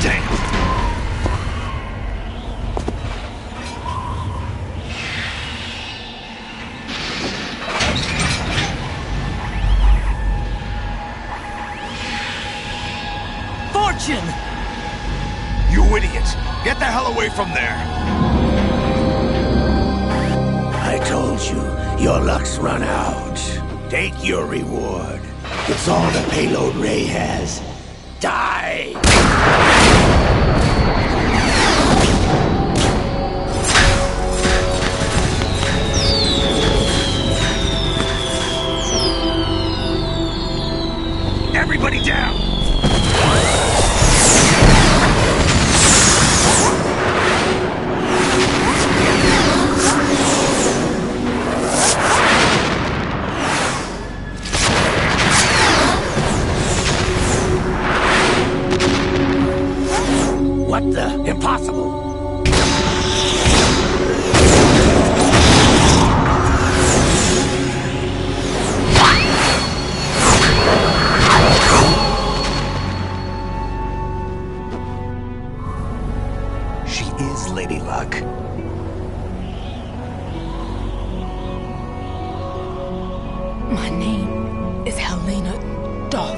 Damn. Fortune! You idiot! Get the hell away from there! I told you, your luck's run out. Take your reward. It's all the payload Ray has. Die! Everybody down! What the? Impossible! She is Lady Luck. My name is Helena Dolph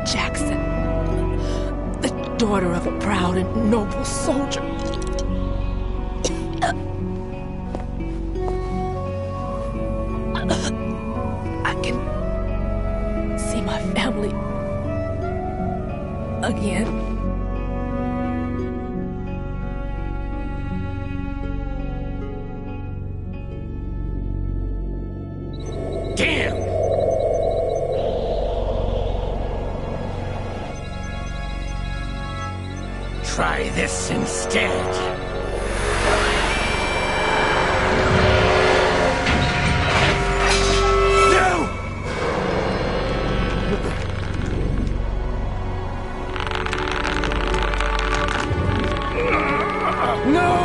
Jackson, the daughter of a proud and noble soldier. I can see my family again. Damn! Try this instead. No!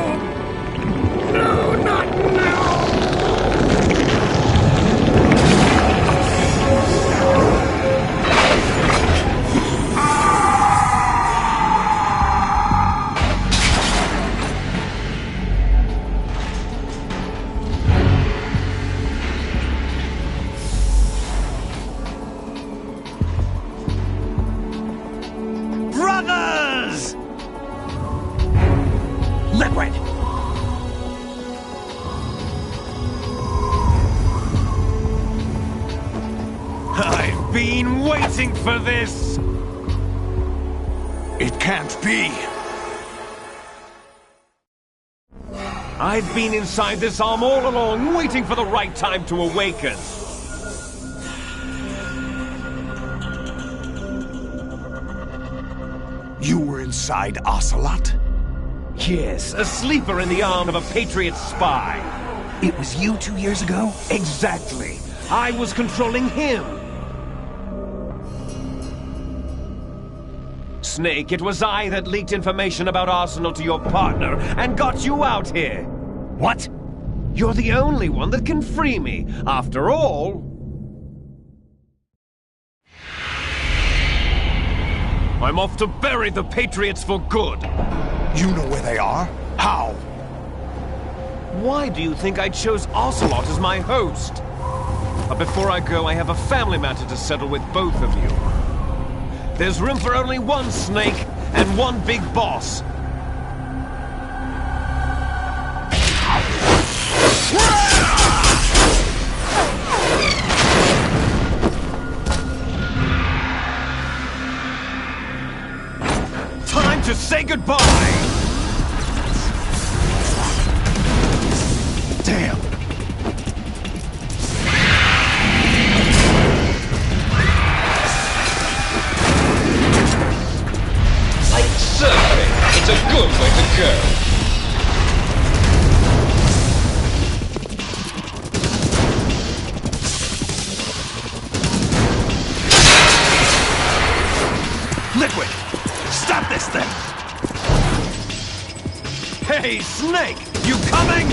No, not now! Brothers! Liquid! I've been waiting for this! It can't be! I've been inside this arm all along, waiting for the right time to awaken. You were inside Ocelot? Yes, a sleeper in the arm of a Patriot spy. It was you 2 years ago? Exactly. I was controlling him. Snake, it was I that leaked information about Arsenal to your partner and got you out here. What? You're the only one that can free me. After all... I'm off to bury the Patriots for good. You know where they are? How? Why do you think I chose Ocelot as my host? But before I go, I have a family matter to settle with both of you. There's room for only one Snake and one big boss. Time to say goodbye! Damn! Like surfing, it's a good way to go. Liquid! Stop this thing! Hey, Snake! You coming?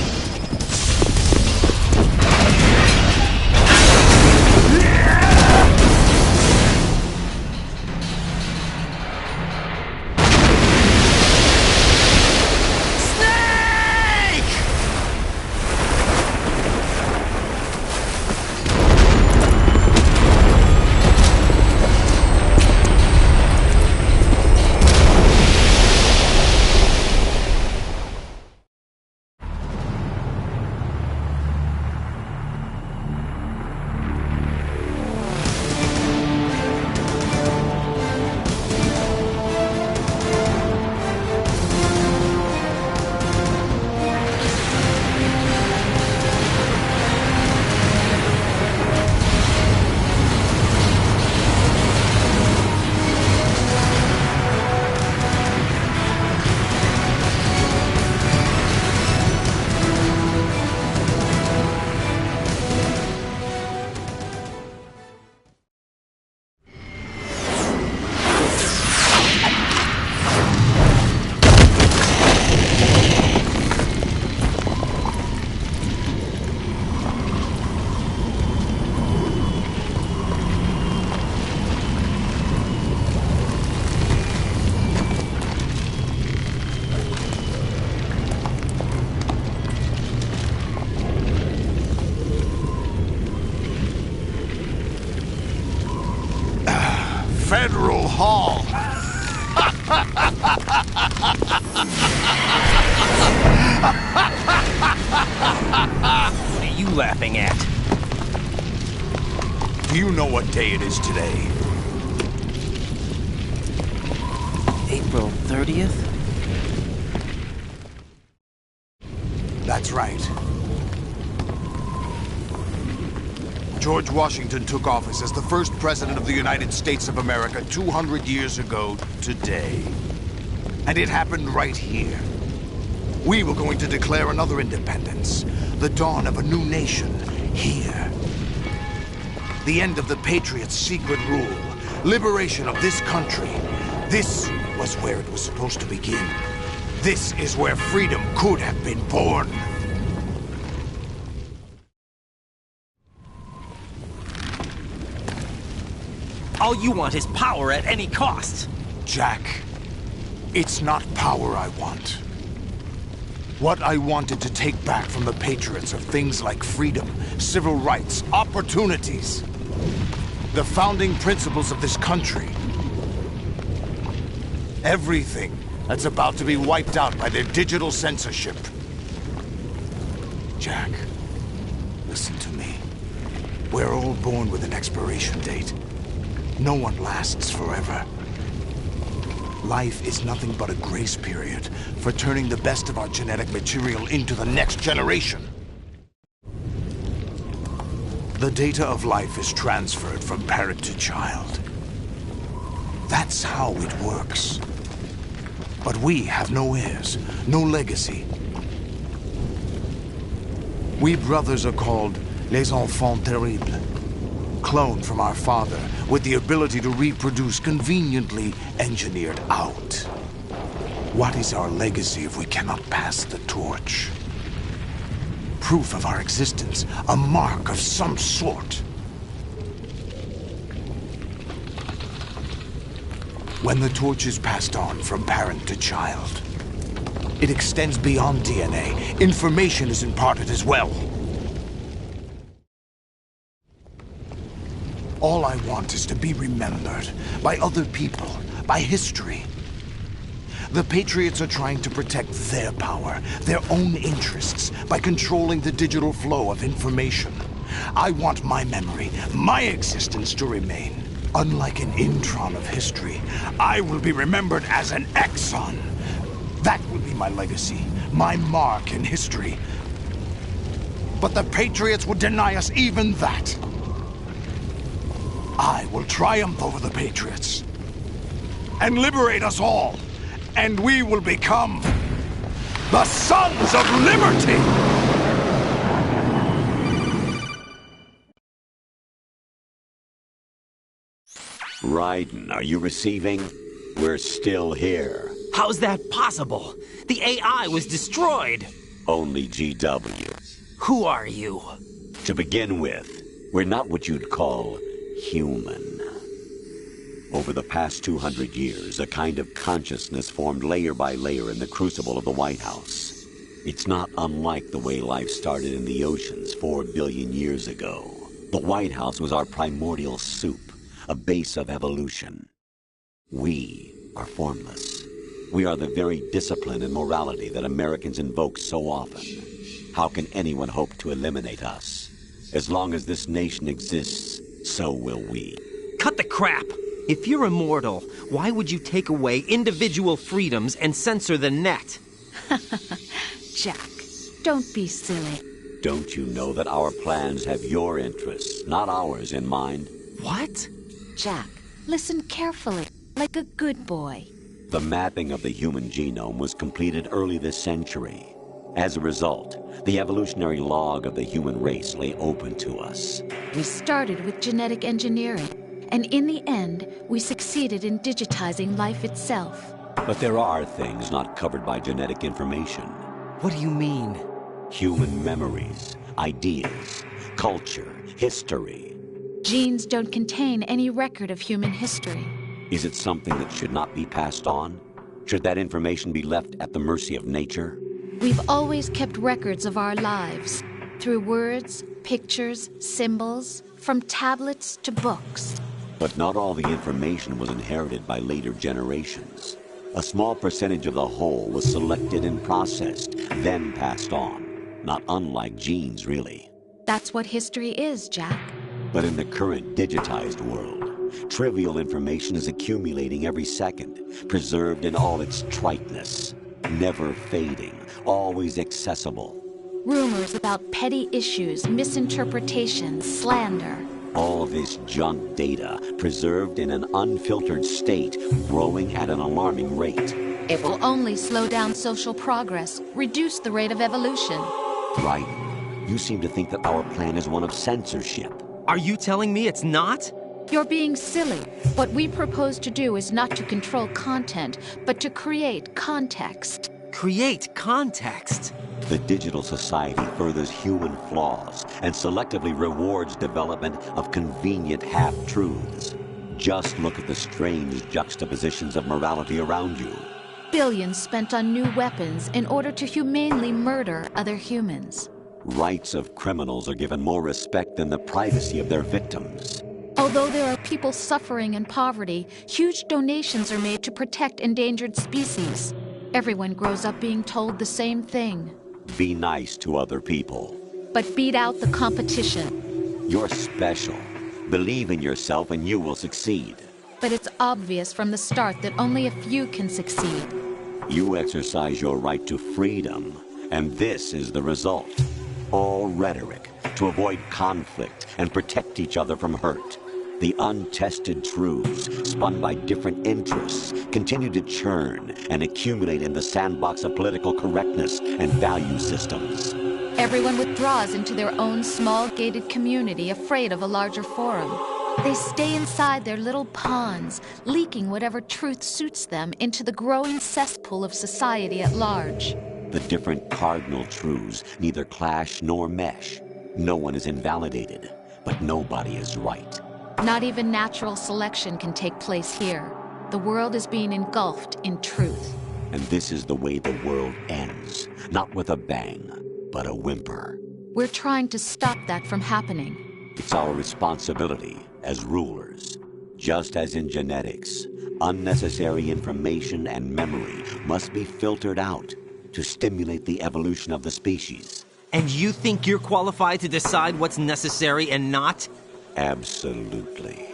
Federal Hall. What are you laughing at? Do you know what day it is today? April 30th? That's right. George Washington took office as the first president of the United States of America 200 years ago today. And it happened right here. We were going to declare another independence, the dawn of a new nation, here. The end of the Patriots' secret rule, liberation of this country. This was where it was supposed to begin. This is where freedom could have been born. All you want is power at any cost. Jack, it's not power I want. What I wanted to take back from the Patriots are things like freedom, civil rights, opportunities. The founding principles of this country. Everything that's about to be wiped out by their digital censorship. Jack, listen to me. We're all born with an expiration date. No one lasts forever. Life is nothing but a grace period for turning the best of our genetic material into the next generation. The data of life is transferred from parent to child. That's how it works. But we have no heirs, no legacy. We brothers are called les enfants terribles. Cloned from our father, with the ability to reproduce conveniently engineered out. What is our legacy if we cannot pass the torch? Proof of our existence, a mark of some sort. When the torch is passed on from parent to child, it extends beyond DNA. Information is imparted as well. All I want is to be remembered by other people, by history. The Patriots are trying to protect their power, their own interests, by controlling the digital flow of information. I want my memory, my existence to remain. Unlike an intron of history, I will be remembered as an exon. That will be my legacy, my mark in history. But the Patriots would deny us even that. I will triumph over the Patriots and liberate us all, and we will become the Sons of Liberty! Raiden, are you receiving? We're still here. How's that possible? The AI was destroyed. Only GW. Who are you? To begin with, we're not what you'd call human. Over the past 200 years, a kind of consciousness formed layer by layer in the crucible of the White House. It's not unlike the way life started in the oceans 4 billion years ago. The White House was our primordial soup, a base of evolution. We are formless. We are the very discipline and morality that Americans invoke so often. How can anyone hope to eliminate us? As long as this nation exists, so will we. Cut the crap! If you're immortal, why would you take away individual freedoms and censor the net? Jack, don't be silly. Don't you know that our plans have your interests, not ours, in mind? What? Jack, listen carefully, like a good boy. The mapping of the human genome was completed early this century. As a result, the evolutionary log of the human race lay open to us. We started with genetic engineering, and in the end, we succeeded in digitizing life itself. But there are things not covered by genetic information. What do you mean? Human memories, ideas, culture, history. Genes don't contain any record of human history. Is it something that should not be passed on? Should that information be left at the mercy of nature? We've always kept records of our lives, through words, pictures, symbols, from tablets to books. But not all the information was inherited by later generations. A small percentage of the whole was selected and processed, then passed on. Not unlike genes, really. That's what history is, Jack. But in the current digitized world, trivial information is accumulating every second, preserved in all its triteness, never fading, always accessible. Rumors about petty issues, misinterpretations, slander. All this junk data, preserved in an unfiltered state, growing at an alarming rate. It will only slow down social progress, reduce the rate of evolution. Right. You seem to think that our plan is one of censorship. Are you telling me it's not? You're being silly. What we propose to do is not to control content, but to create context. Create context? The digital society furthers human flaws and selectively rewards development of convenient half-truths. Just look at the strange juxtapositions of morality around you. Billions spent on new weapons in order to humanely murder other humans. Rights of criminals are given more respect than the privacy of their victims. Although there are people suffering in poverty, huge donations are made to protect endangered species. Everyone grows up being told the same thing. Be nice to other people. But beat out the competition. You're special. Believe in yourself and you will succeed. But it's obvious from the start that only a few can succeed. You exercise your right to freedom, and this is the result. All rhetoric to avoid conflict and protect each other from hurt. The untested truths, spun by different interests, continue to churn and accumulate in the sandbox of political correctness and value systems. Everyone withdraws into their own small gated community, afraid of a larger forum. They stay inside their little ponds, leaking whatever truth suits them into the growing cesspool of society at large. The different cardinal truths neither clash nor mesh. No one is invalidated, but nobody is right. Not even natural selection can take place here. The world is being engulfed in truth. And this is the way the world ends. Not with a bang, but a whimper. We're trying to stop that from happening. It's our responsibility as rulers. Just as in genetics, unnecessary information and memory must be filtered out to stimulate the evolution of the species. And you think you're qualified to decide what's necessary and not? Absolutely.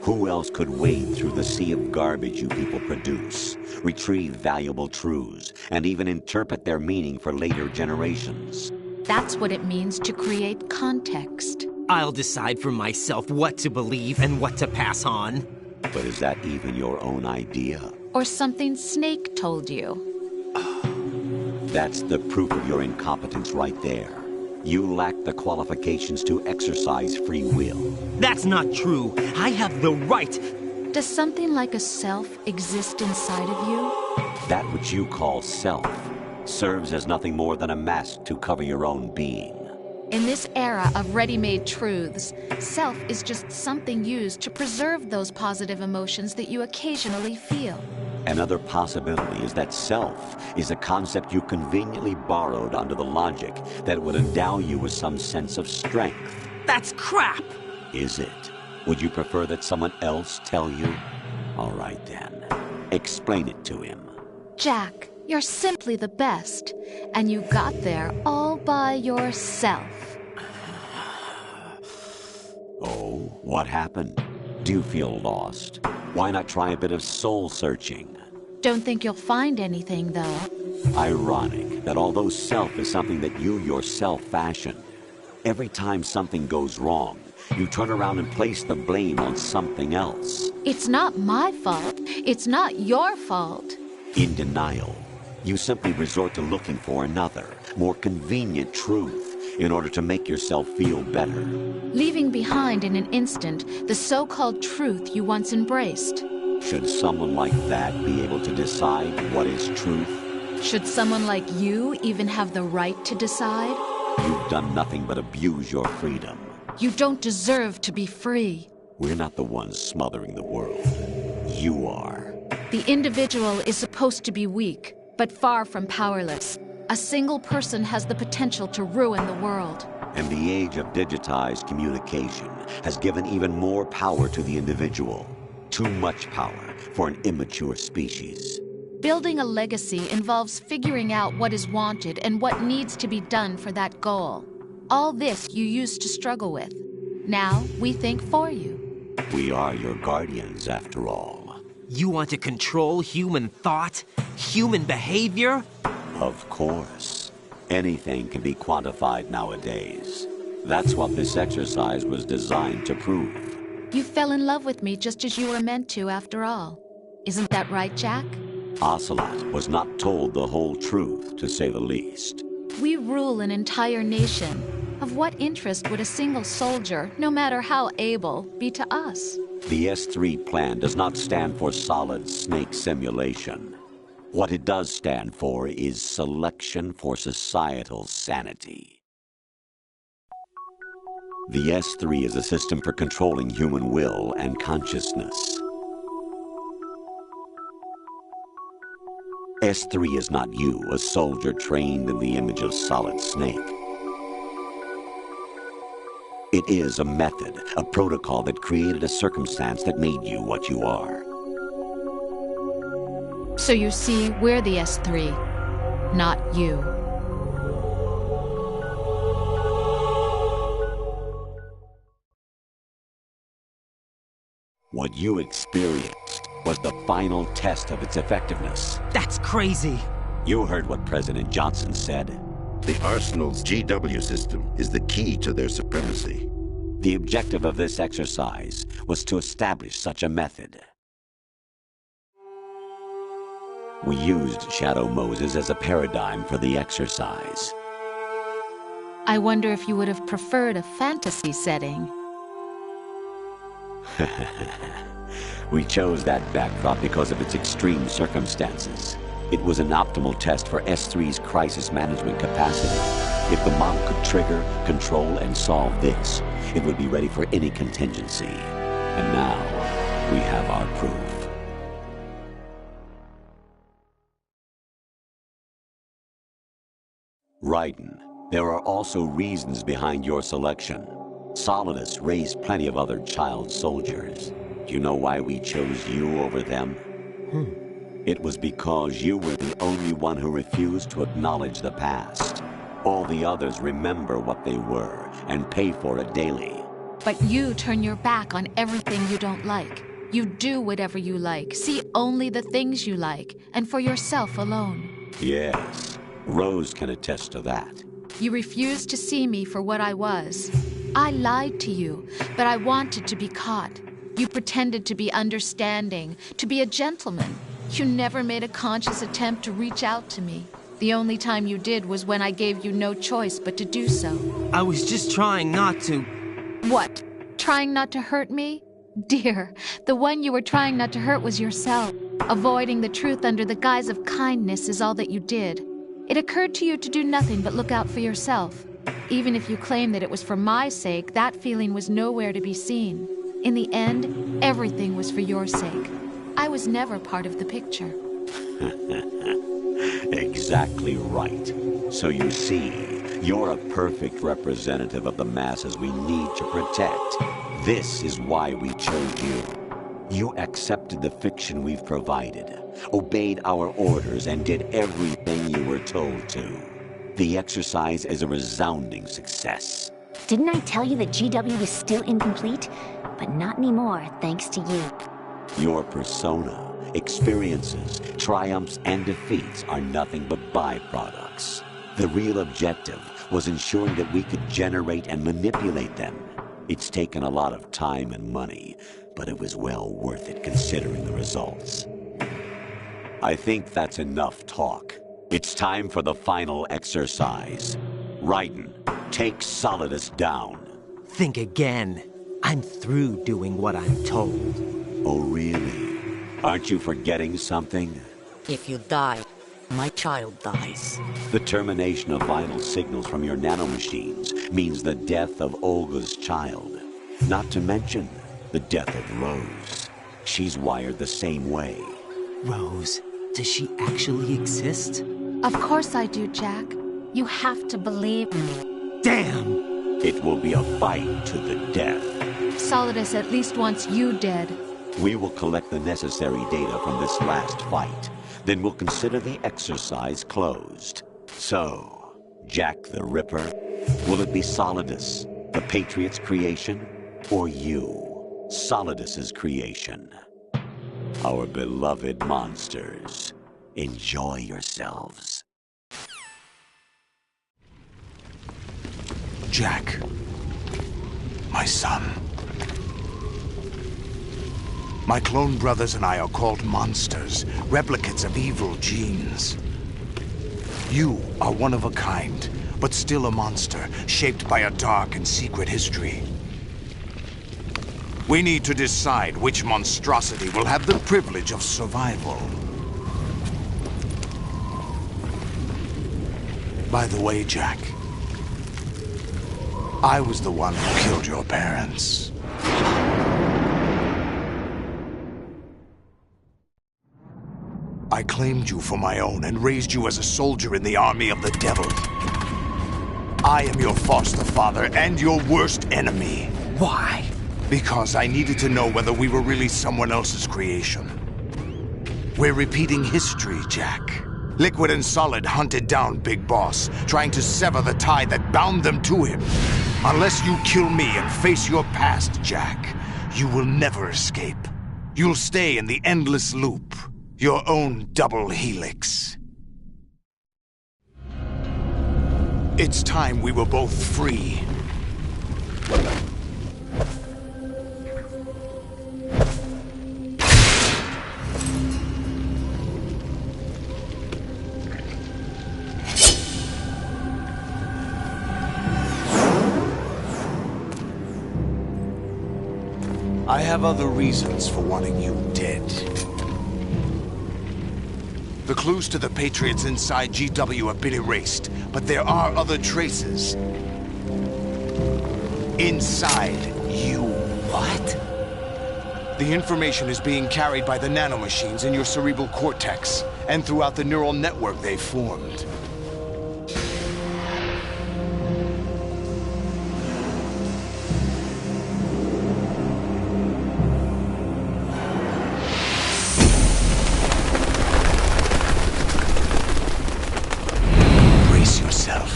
Who else could wade through the sea of garbage you people produce, retrieve valuable truths, and even interpret their meaning for later generations? That's what it means to create context. I'll decide for myself what to believe and what to pass on. But is that even your own idea? Or something Snake told you? That's the proof of your incompetence right there. You lack the qualifications to exercise free will. That's not true. I have the right. Does something like a self exist inside of you? That which you call self serves as nothing more than a mask to cover your own being. In this era of ready-made truths, self is just something used to preserve those positive emotions that you occasionally feel. Another possibility is that self is a concept you conveniently borrowed under the logic that it would endow you with some sense of strength. That's crap! Is it? Would you prefer that someone else tell you? All right then. Explain it to him. Jack, you're simply the best, and you got there all by yourself. Oh, what happened? Do you feel lost? Why not try a bit of soul-searching? Don't think you'll find anything, though. Ironic that although self is something that you yourself fashioned, every time something goes wrong, you turn around and place the blame on something else. It's not my fault. It's not your fault. In denial, you simply resort to looking for another, more convenient truth in order to make yourself feel better. Leaving behind in an instant the so-called truth you once embraced. Should someone like that be able to decide what is truth? Should someone like you even have the right to decide? You've done nothing but abuse your freedom. You don't deserve to be free. We're not the ones smothering the world. You are. The individual is supposed to be weak, but far from powerless. A single person has the potential to ruin the world. And the age of digitized communication has given even more power to the individual. Too much power for an immature species. Building a legacy involves figuring out what is wanted and what needs to be done for that goal. All this you used to struggle with. Now we think for you. We are your guardians, after all. You want to control human thought? Human behavior? Of course. Anything can be quantified nowadays. That's what this exercise was designed to prove. You fell in love with me just as you were meant to, after all. Isn't that right, Jack? Ocelot was not told the whole truth, to say the least. We rule an entire nation. Of what interest would a single soldier, no matter how able, be to us? The S3 plan does not stand for solid snake simulation. What it does stand for is selection for societal sanity. The S3 is a system for controlling human will and consciousness. S3 is not you, a soldier trained in the image of Solid Snake. It is a method, a protocol that created a circumstance that made you what you are. So you see, we're the S3, not you. What you experienced was the final test of its effectiveness. That's crazy. You heard what President Johnson said. The Arsenal's GW system is the key to their supremacy. The objective of this exercise was to establish such a method. We used Shadow Moses as a paradigm for the exercise. I wonder if you would have preferred a fantasy setting. We chose that backdrop because of its extreme circumstances. It was an optimal test for S3's crisis management capacity. If the model could trigger, control, and solve this, it would be ready for any contingency. And now, we have our proof. Raiden, there are also reasons behind your selection. Solidus raised plenty of other child soldiers. Do you know why we chose you over them? It was because you were the only one who refused to acknowledge the past. All the others remember what they were and pay for it daily. But you turn your back on everything you don't like. You do whatever you like, see only the things you like, and for yourself alone. Yes, Rose can attest to that. You refused to see me for what I was. I lied to you, but I wanted to be caught. You pretended to be understanding, to be a gentleman. You never made a conscious attempt to reach out to me. The only time you did was when I gave you no choice but to do so. I was just trying not to... What? Trying not to hurt me? Dear, the one you were trying not to hurt was yourself. Avoiding the truth under the guise of kindness is all that you did. It occurred to you to do nothing but look out for yourself. Even if you claim that it was for my sake, that feeling was nowhere to be seen. In the end, everything was for your sake. I was never part of the picture. Exactly right. So you see, you're a perfect representative of the masses we need to protect. This is why we chose you. You accepted the fiction we've provided, obeyed our orders, and did everything you were told to. The exercise is a resounding success. Didn't I tell you that GW is still incomplete? But not anymore, thanks to you. Your persona, experiences, triumphs, and defeats are nothing but byproducts. The real objective was ensuring that we could generate and manipulate them. It's taken a lot of time and money, but it was well worth it considering the results. I think that's enough talk. It's time for the final exercise. Raiden, take Solidus down. Think again. I'm through doing what I'm told. Oh, really? Aren't you forgetting something? If you die, my child dies. The termination of vital signals from your nanomachines means the death of Olga's child. Not to mention the death of Rose. She's wired the same way. Rose, does she actually exist? Of course I do, Jack. You have to believe me. Damn! It will be a fight to the death. Solidus at least wants you dead. We will collect the necessary data from this last fight. Then we'll consider the exercise closed. So, Jack the Ripper, will it be Solidus, the Patriot's creation, or you, Solidus's creation? Our beloved monsters, enjoy yourselves. Jack, my son. My clone brothers and I are called monsters, replicates of evil genes. You are one of a kind, but still a monster, shaped by a dark and secret history. We need to decide which monstrosity will have the privilege of survival. By the way, Jack, I was the one who killed your parents. I claimed you for my own and raised you as a soldier in the army of the devil. I am your foster father and your worst enemy. Why? Because I needed to know whether we were really someone else's creation. We're repeating history, Jack. Liquid and Solid hunted down Big Boss, trying to sever the tie that bound them to him. Unless you kill me and face your past, Jack, you will never escape. You'll stay in the endless loop, your own double helix. It's time we were both free. I have other reasons for wanting you dead. The clues to the Patriots inside GW have been erased, but there are other traces. Inside you. What? The information is being carried by the nanomachines in your cerebral cortex, and throughout the neural network they've formed. Brace yourself.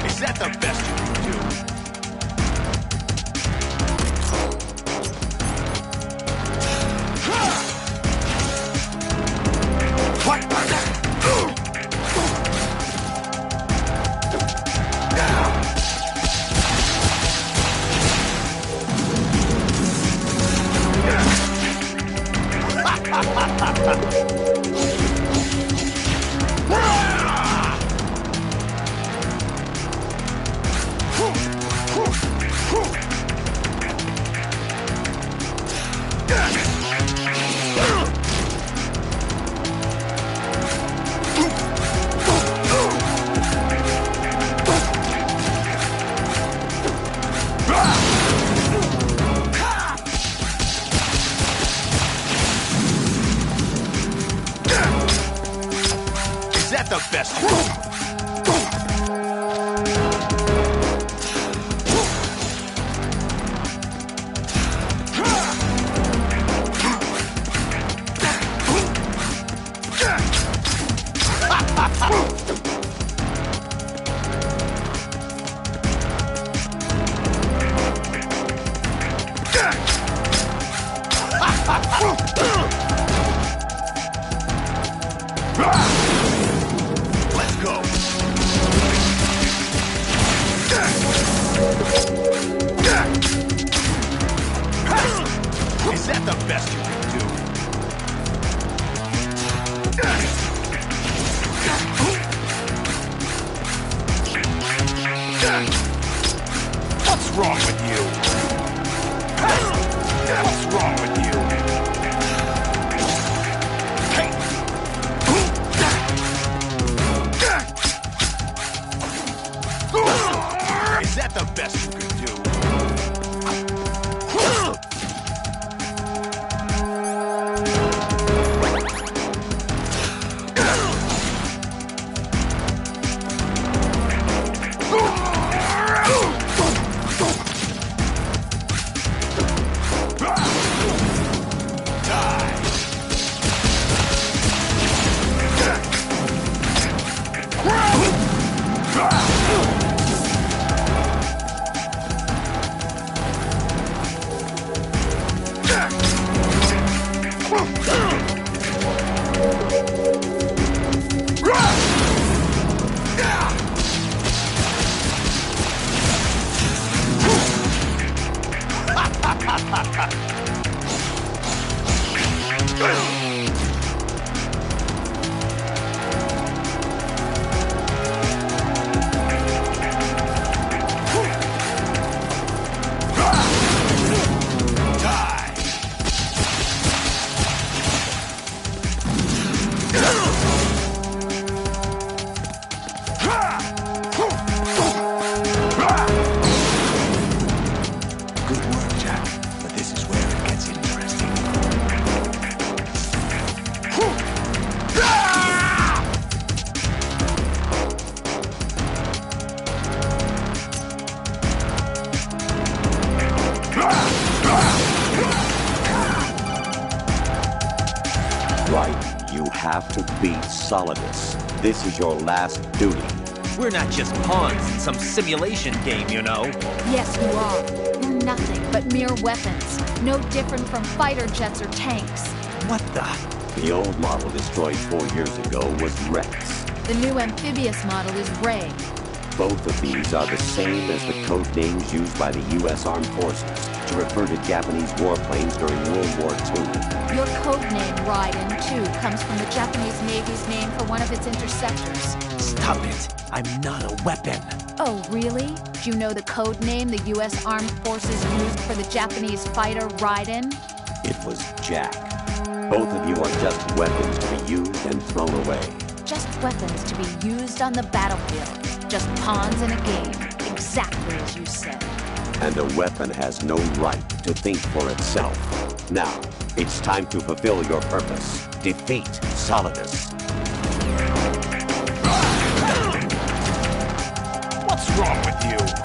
Is that the best you can do? Is that the best you can do? Let's go. Is that the best you can do? What's wrong with you? What's wrong with you? Hey. Is that the best you can do? Right, you have to beat Solidus. This is your last duty. We're not just pawns in some simulation game, you know. Yes, you are. You're nothing but mere weapons. No different from fighter jets or tanks. What the? The old model destroyed 4 years ago was Rex. The new amphibious model is Ray. Both of these are the same as the code names used by the U.S. Armed Forces to refer to Japanese warplanes during World War II. Your code name, Raiden, too, comes from the Japanese Navy's name for one of its interceptors. Stop it! I'm not a weapon! Oh, really? Do you know the code name the U.S. Armed Forces used for the Japanese fighter Raiden? It was Jack. Both of you are just weapons to be used and thrown away. Just weapons to be used on the battlefield. Just pawns in a game. Exactly as you said. And a weapon has no right to think for itself. Now, it's time to fulfill your purpose. Defeat Solidus. What's wrong with you?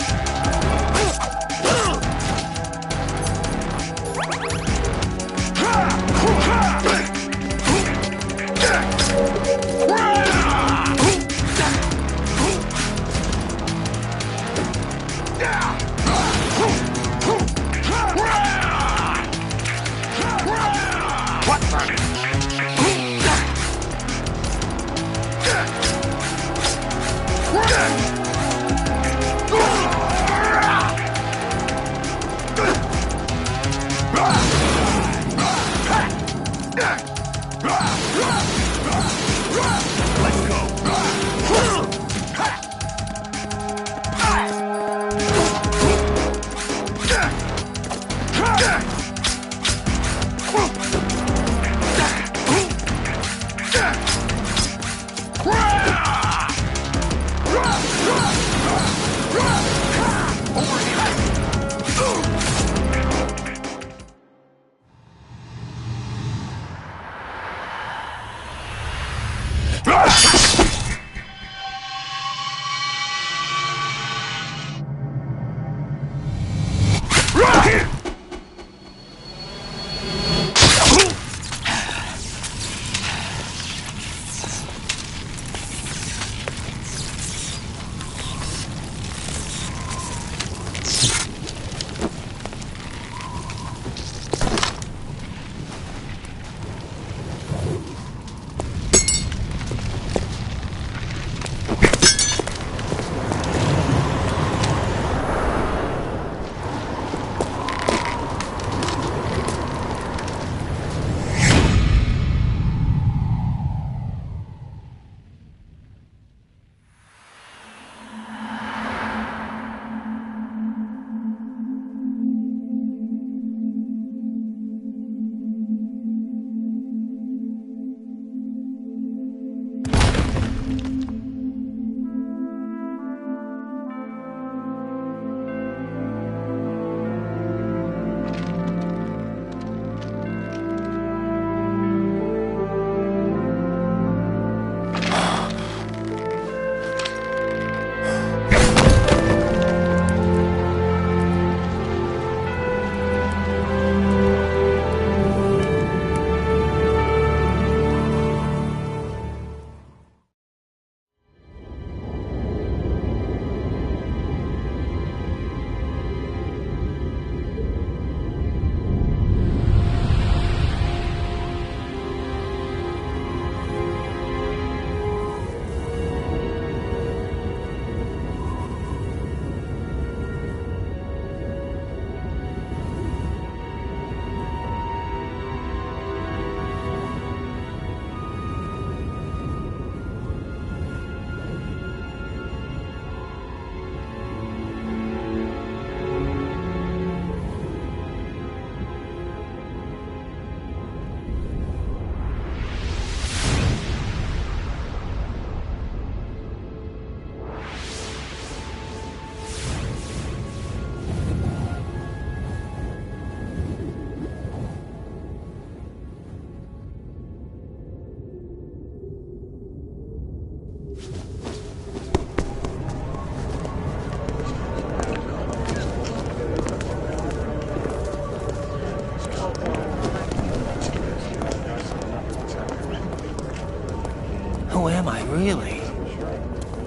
Who am I, really?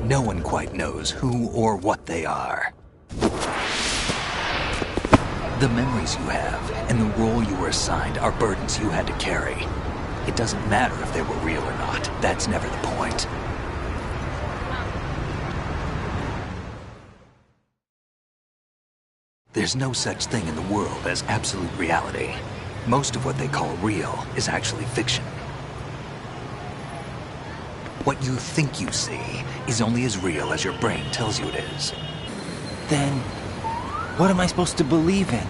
No one quite knows who or what they are. The memories you have and the role you were assigned are burdens you had to carry. It doesn't matter if they were real or not. That's never the point. There's no such thing in the world as absolute reality. Most of what they call real is actually fiction. What you think you see is only as real as your brain tells you it is. Then, what am I supposed to believe in?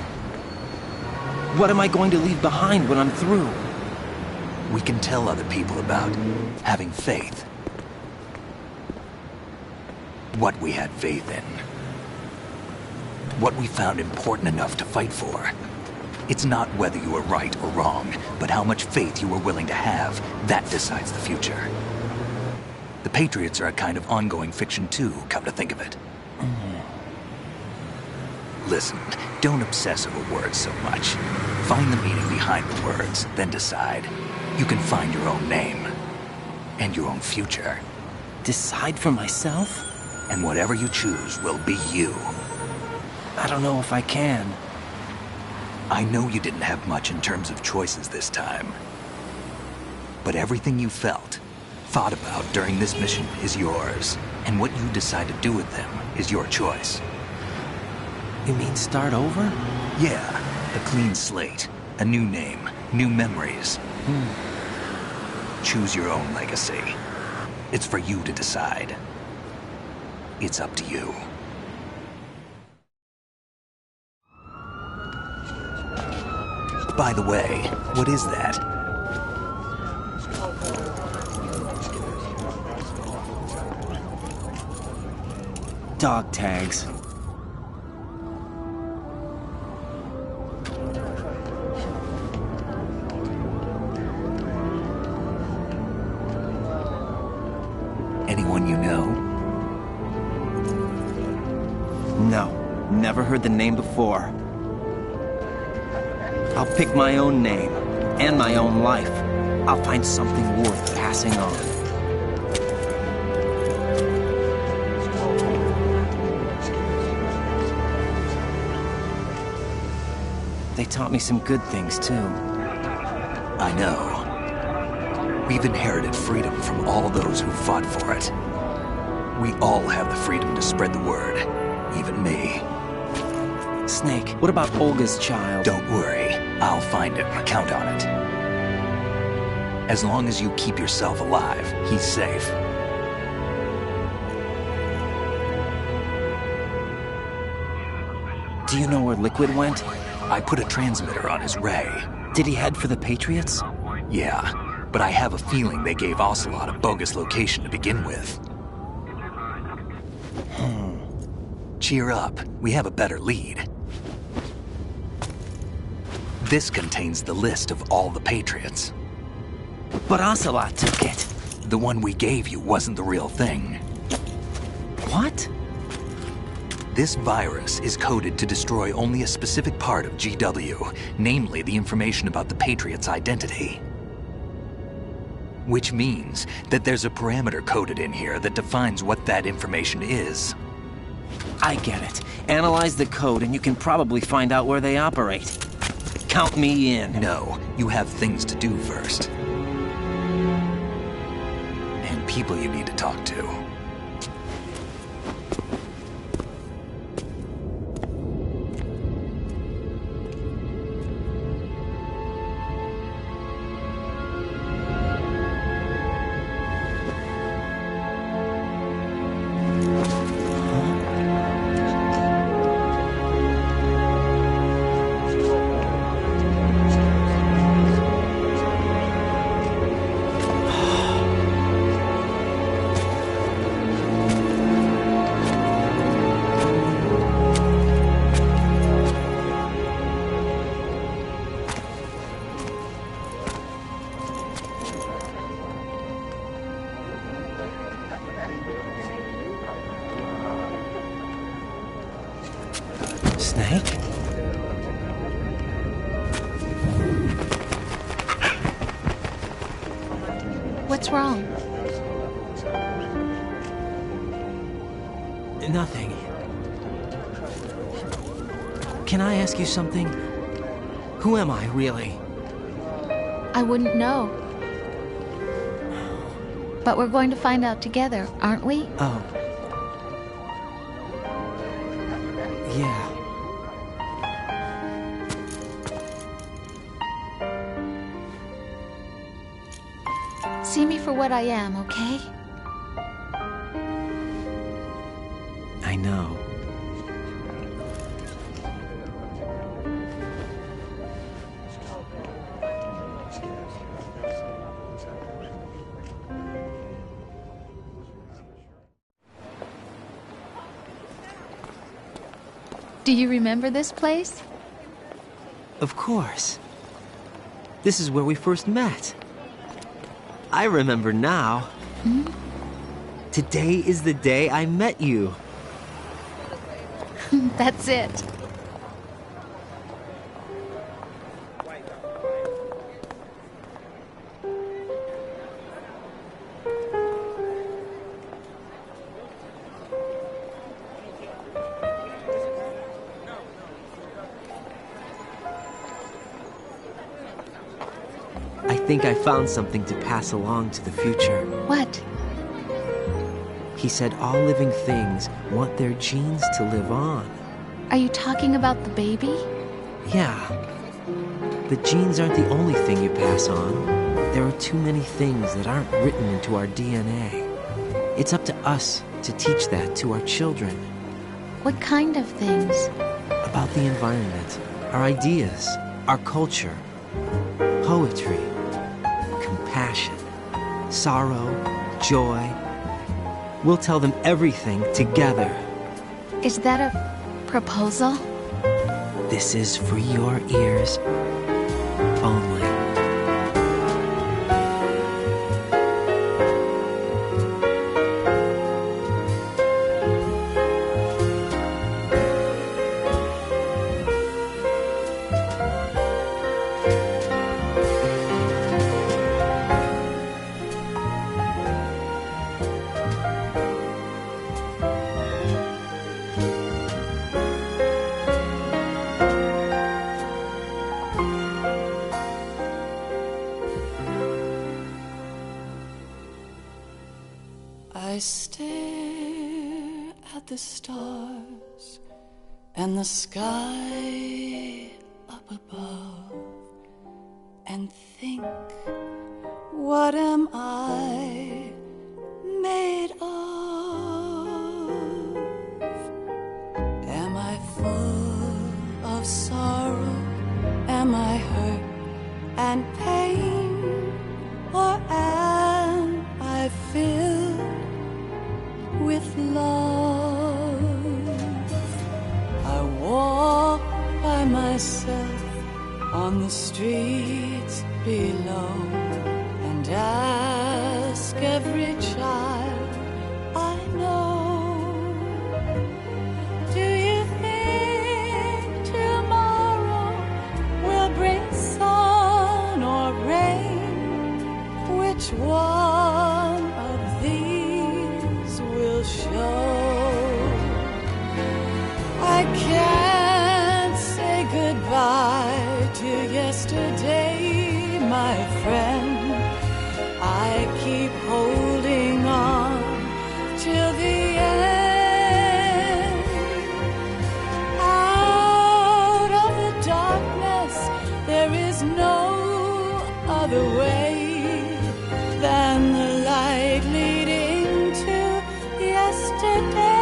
What am I going to leave behind when I'm through? We can tell other people about having faith. What we had faith in. What we found important enough to fight for. It's not whether you are right or wrong, but how much faith you are willing to have. That decides the future. The Patriots are a kind of ongoing fiction too, come to think of it. Listen, don't obsess over words so much. Find the meaning behind the words, then decide. You can find your own name. And your own future. Decide for myself? And whatever you choose will be you. I don't know if I can. I know you didn't have much in terms of choices this time. But everything you felt, thought about during this mission is yours. And what you decide to do with them is your choice. You mean start over? Yeah, a clean slate, a new name, new memories. Choose your own legacy. It's for you to decide. It's up to you. By the way, what is that? Dog tags. Anyone you know? No, never heard the name before. I'll pick my own name, and my own life. I'll find something worth passing on. They taught me some good things, too. I know. We've inherited freedom from all those who fought for it. We all have the freedom to spread the word, even me. Snake, what about Olga's child? Don't worry, I'll find him, count on it. As long as you keep yourself alive, he's safe. Do you know where Liquid went? I put a transmitter on his ray. Did he head for the Patriots? Yeah, but I have a feeling they gave Ocelot a bogus location to begin with. Cheer up, we have a better lead. This contains the list of all the Patriots. But Ocelot took it. The one we gave you wasn't the real thing. What? This virus is coded to destroy only a specific part of GW, namely the information about the Patriots' identity. Which means that there's a parameter coded in here that defines what that information is. I get it. Analyze the code and you can probably find out where they operate. Count me in. No, you have things to do first. And people you need to talk to. Snake? What's wrong? Nothing. Can I ask you something? Who am I, really? I wouldn't know. But we're going to find out together, aren't we? Oh. Yeah. See me for what I am, okay? I know. Do you remember this place? Of course. This is where we first met. I remember now. Hmm? Today is the day I met you. That's it. I think I found something to pass along to the future. What? He said all living things want their genes to live on. Are you talking about the baby? Yeah. The genes aren't the only thing you pass on. There are too many things that aren't written into our DNA. It's up to us to teach that to our children. What kind of things? About the environment, our ideas, our culture, poetry, compassion, sorrow, joy. We'll tell them everything together. Is that a proposal? This is for your ears only. I stare at the stars and the sky up above and think, what am I made of? Am I full of sorrow? Am I hurt and pain? Or am I filled with love? I walk by myself on the streets below and ask every child I know, do you think tomorrow will bring sun or rain? Which one of these will show? I can't say goodbye to yesterday, my friend. I keep holding on till the end. Out of the darkness, there is no other way than the light leading to yesterday.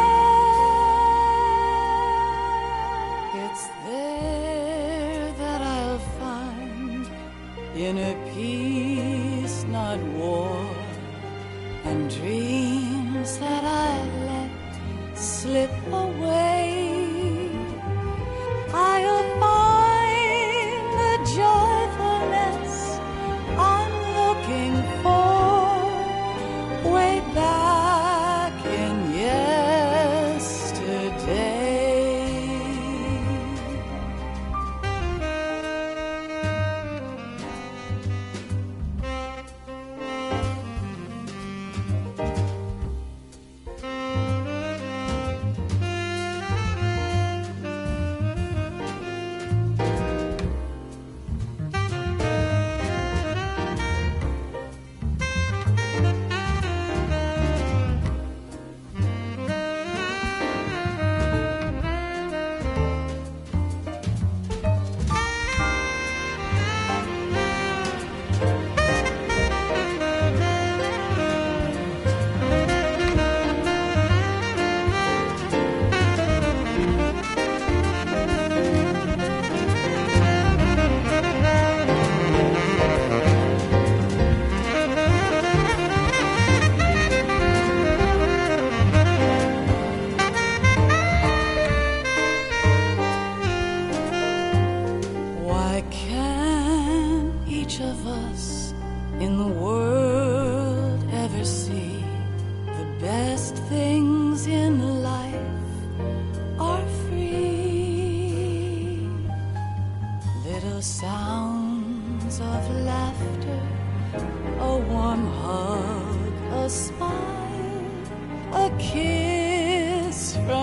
It's there that I'll find inner peace, not war, and dreams that I let slip away. I'll find the joyfulness I'm looking for way back in yesterday.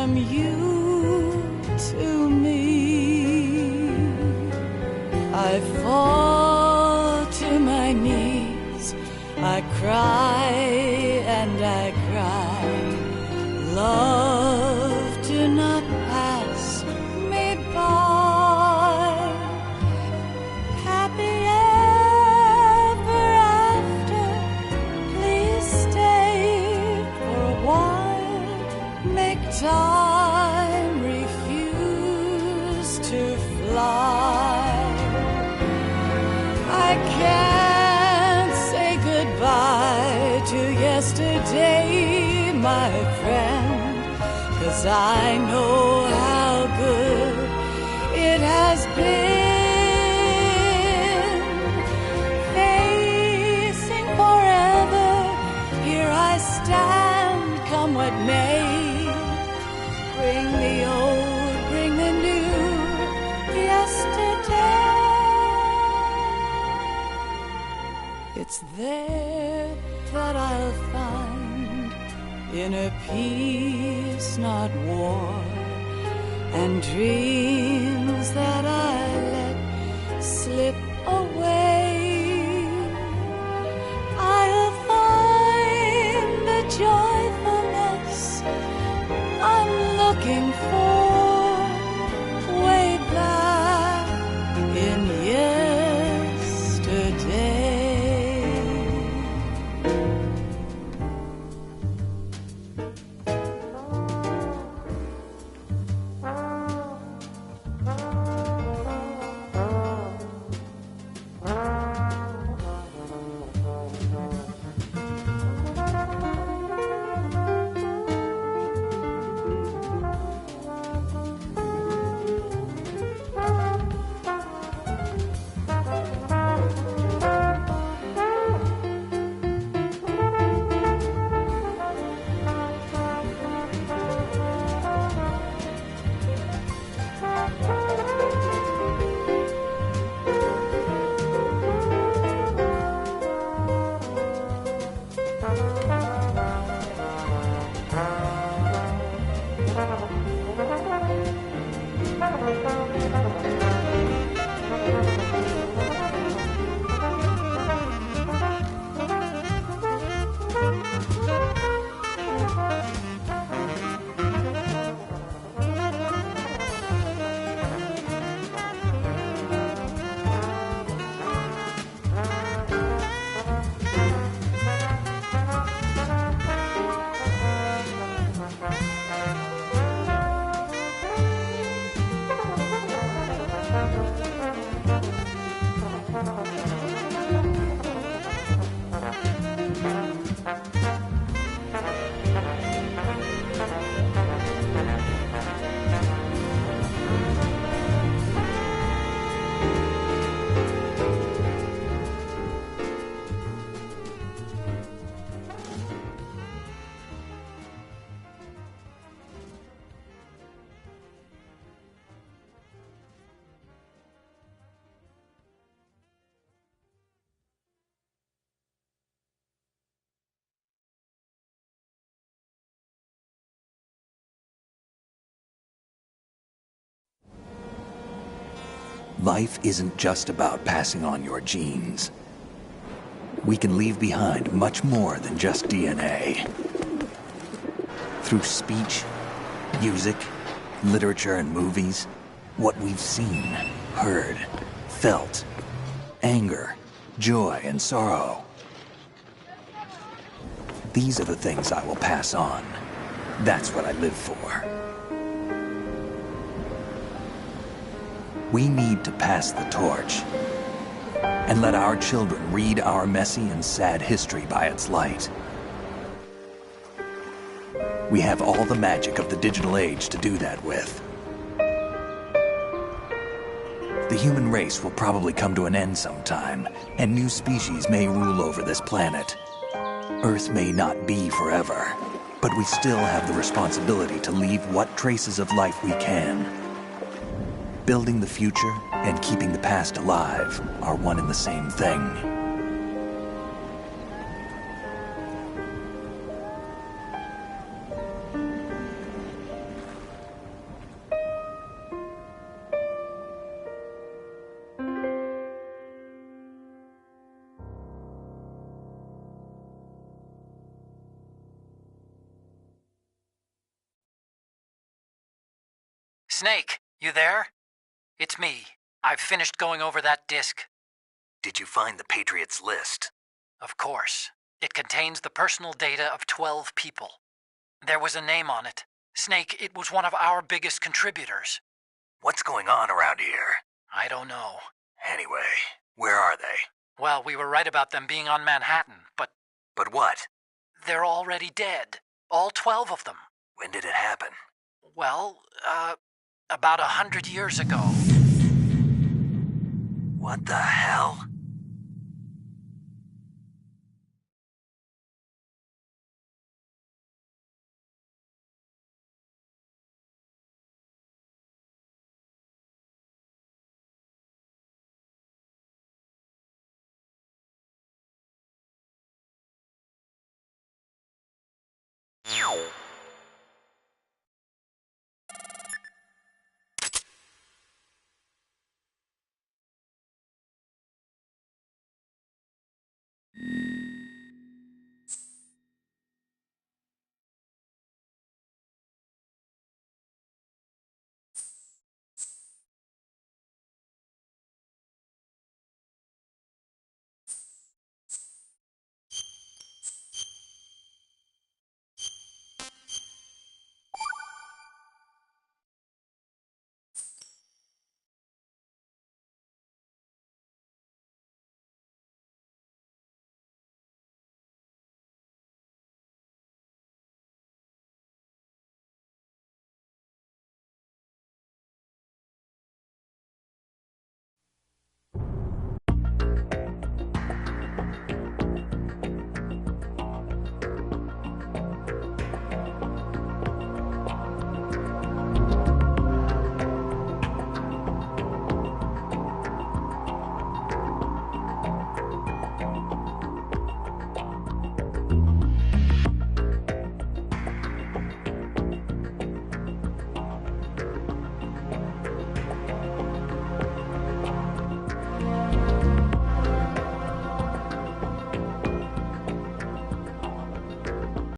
from you to me. I fall to my knees, I cry and I cry. Love, do not pass me by. Happy ever after, please stay for a while. Make time, refuse to fly. I can't say goodbye to yesterday, my friend, 'cause I know how good it has been. Facing forever, here I stand, come what may. Bring the old, bring the new, yesterday. It's there that I'll find inner peace, not war, and dreams that I let slip away. I'll find the joyfulness I'm looking for way back in yesterday. Life isn't just about passing on your genes. We can leave behind much more than just DNA. Through speech, music, literature, and movies, what we've seen, heard, felt, anger, joy, and sorrow. These are the things I will pass on. That's what I live for. We need to pass the torch and let our children read our messy and sad history by its light. We have all the magic of the digital age to do that with. The human race will probably come to an end sometime, and new species may rule over this planet. Earth may not be forever, but we still have the responsibility to leave what traces of life we can. Building the future and keeping the past alive are one and the same thing. Snake, you there? It's me. I've finished going over that disk. Did you find the Patriots list? Of course. It contains the personal data of 12 people. There was a name on it. Snake, it was one of our biggest contributors. What's going on around here? I don't know. Anyway, where are they? Well, we were right about them being on Manhattan, but... But what? They're already dead. All 12 of them. When did it happen? Well, about 100 years ago. What the hell?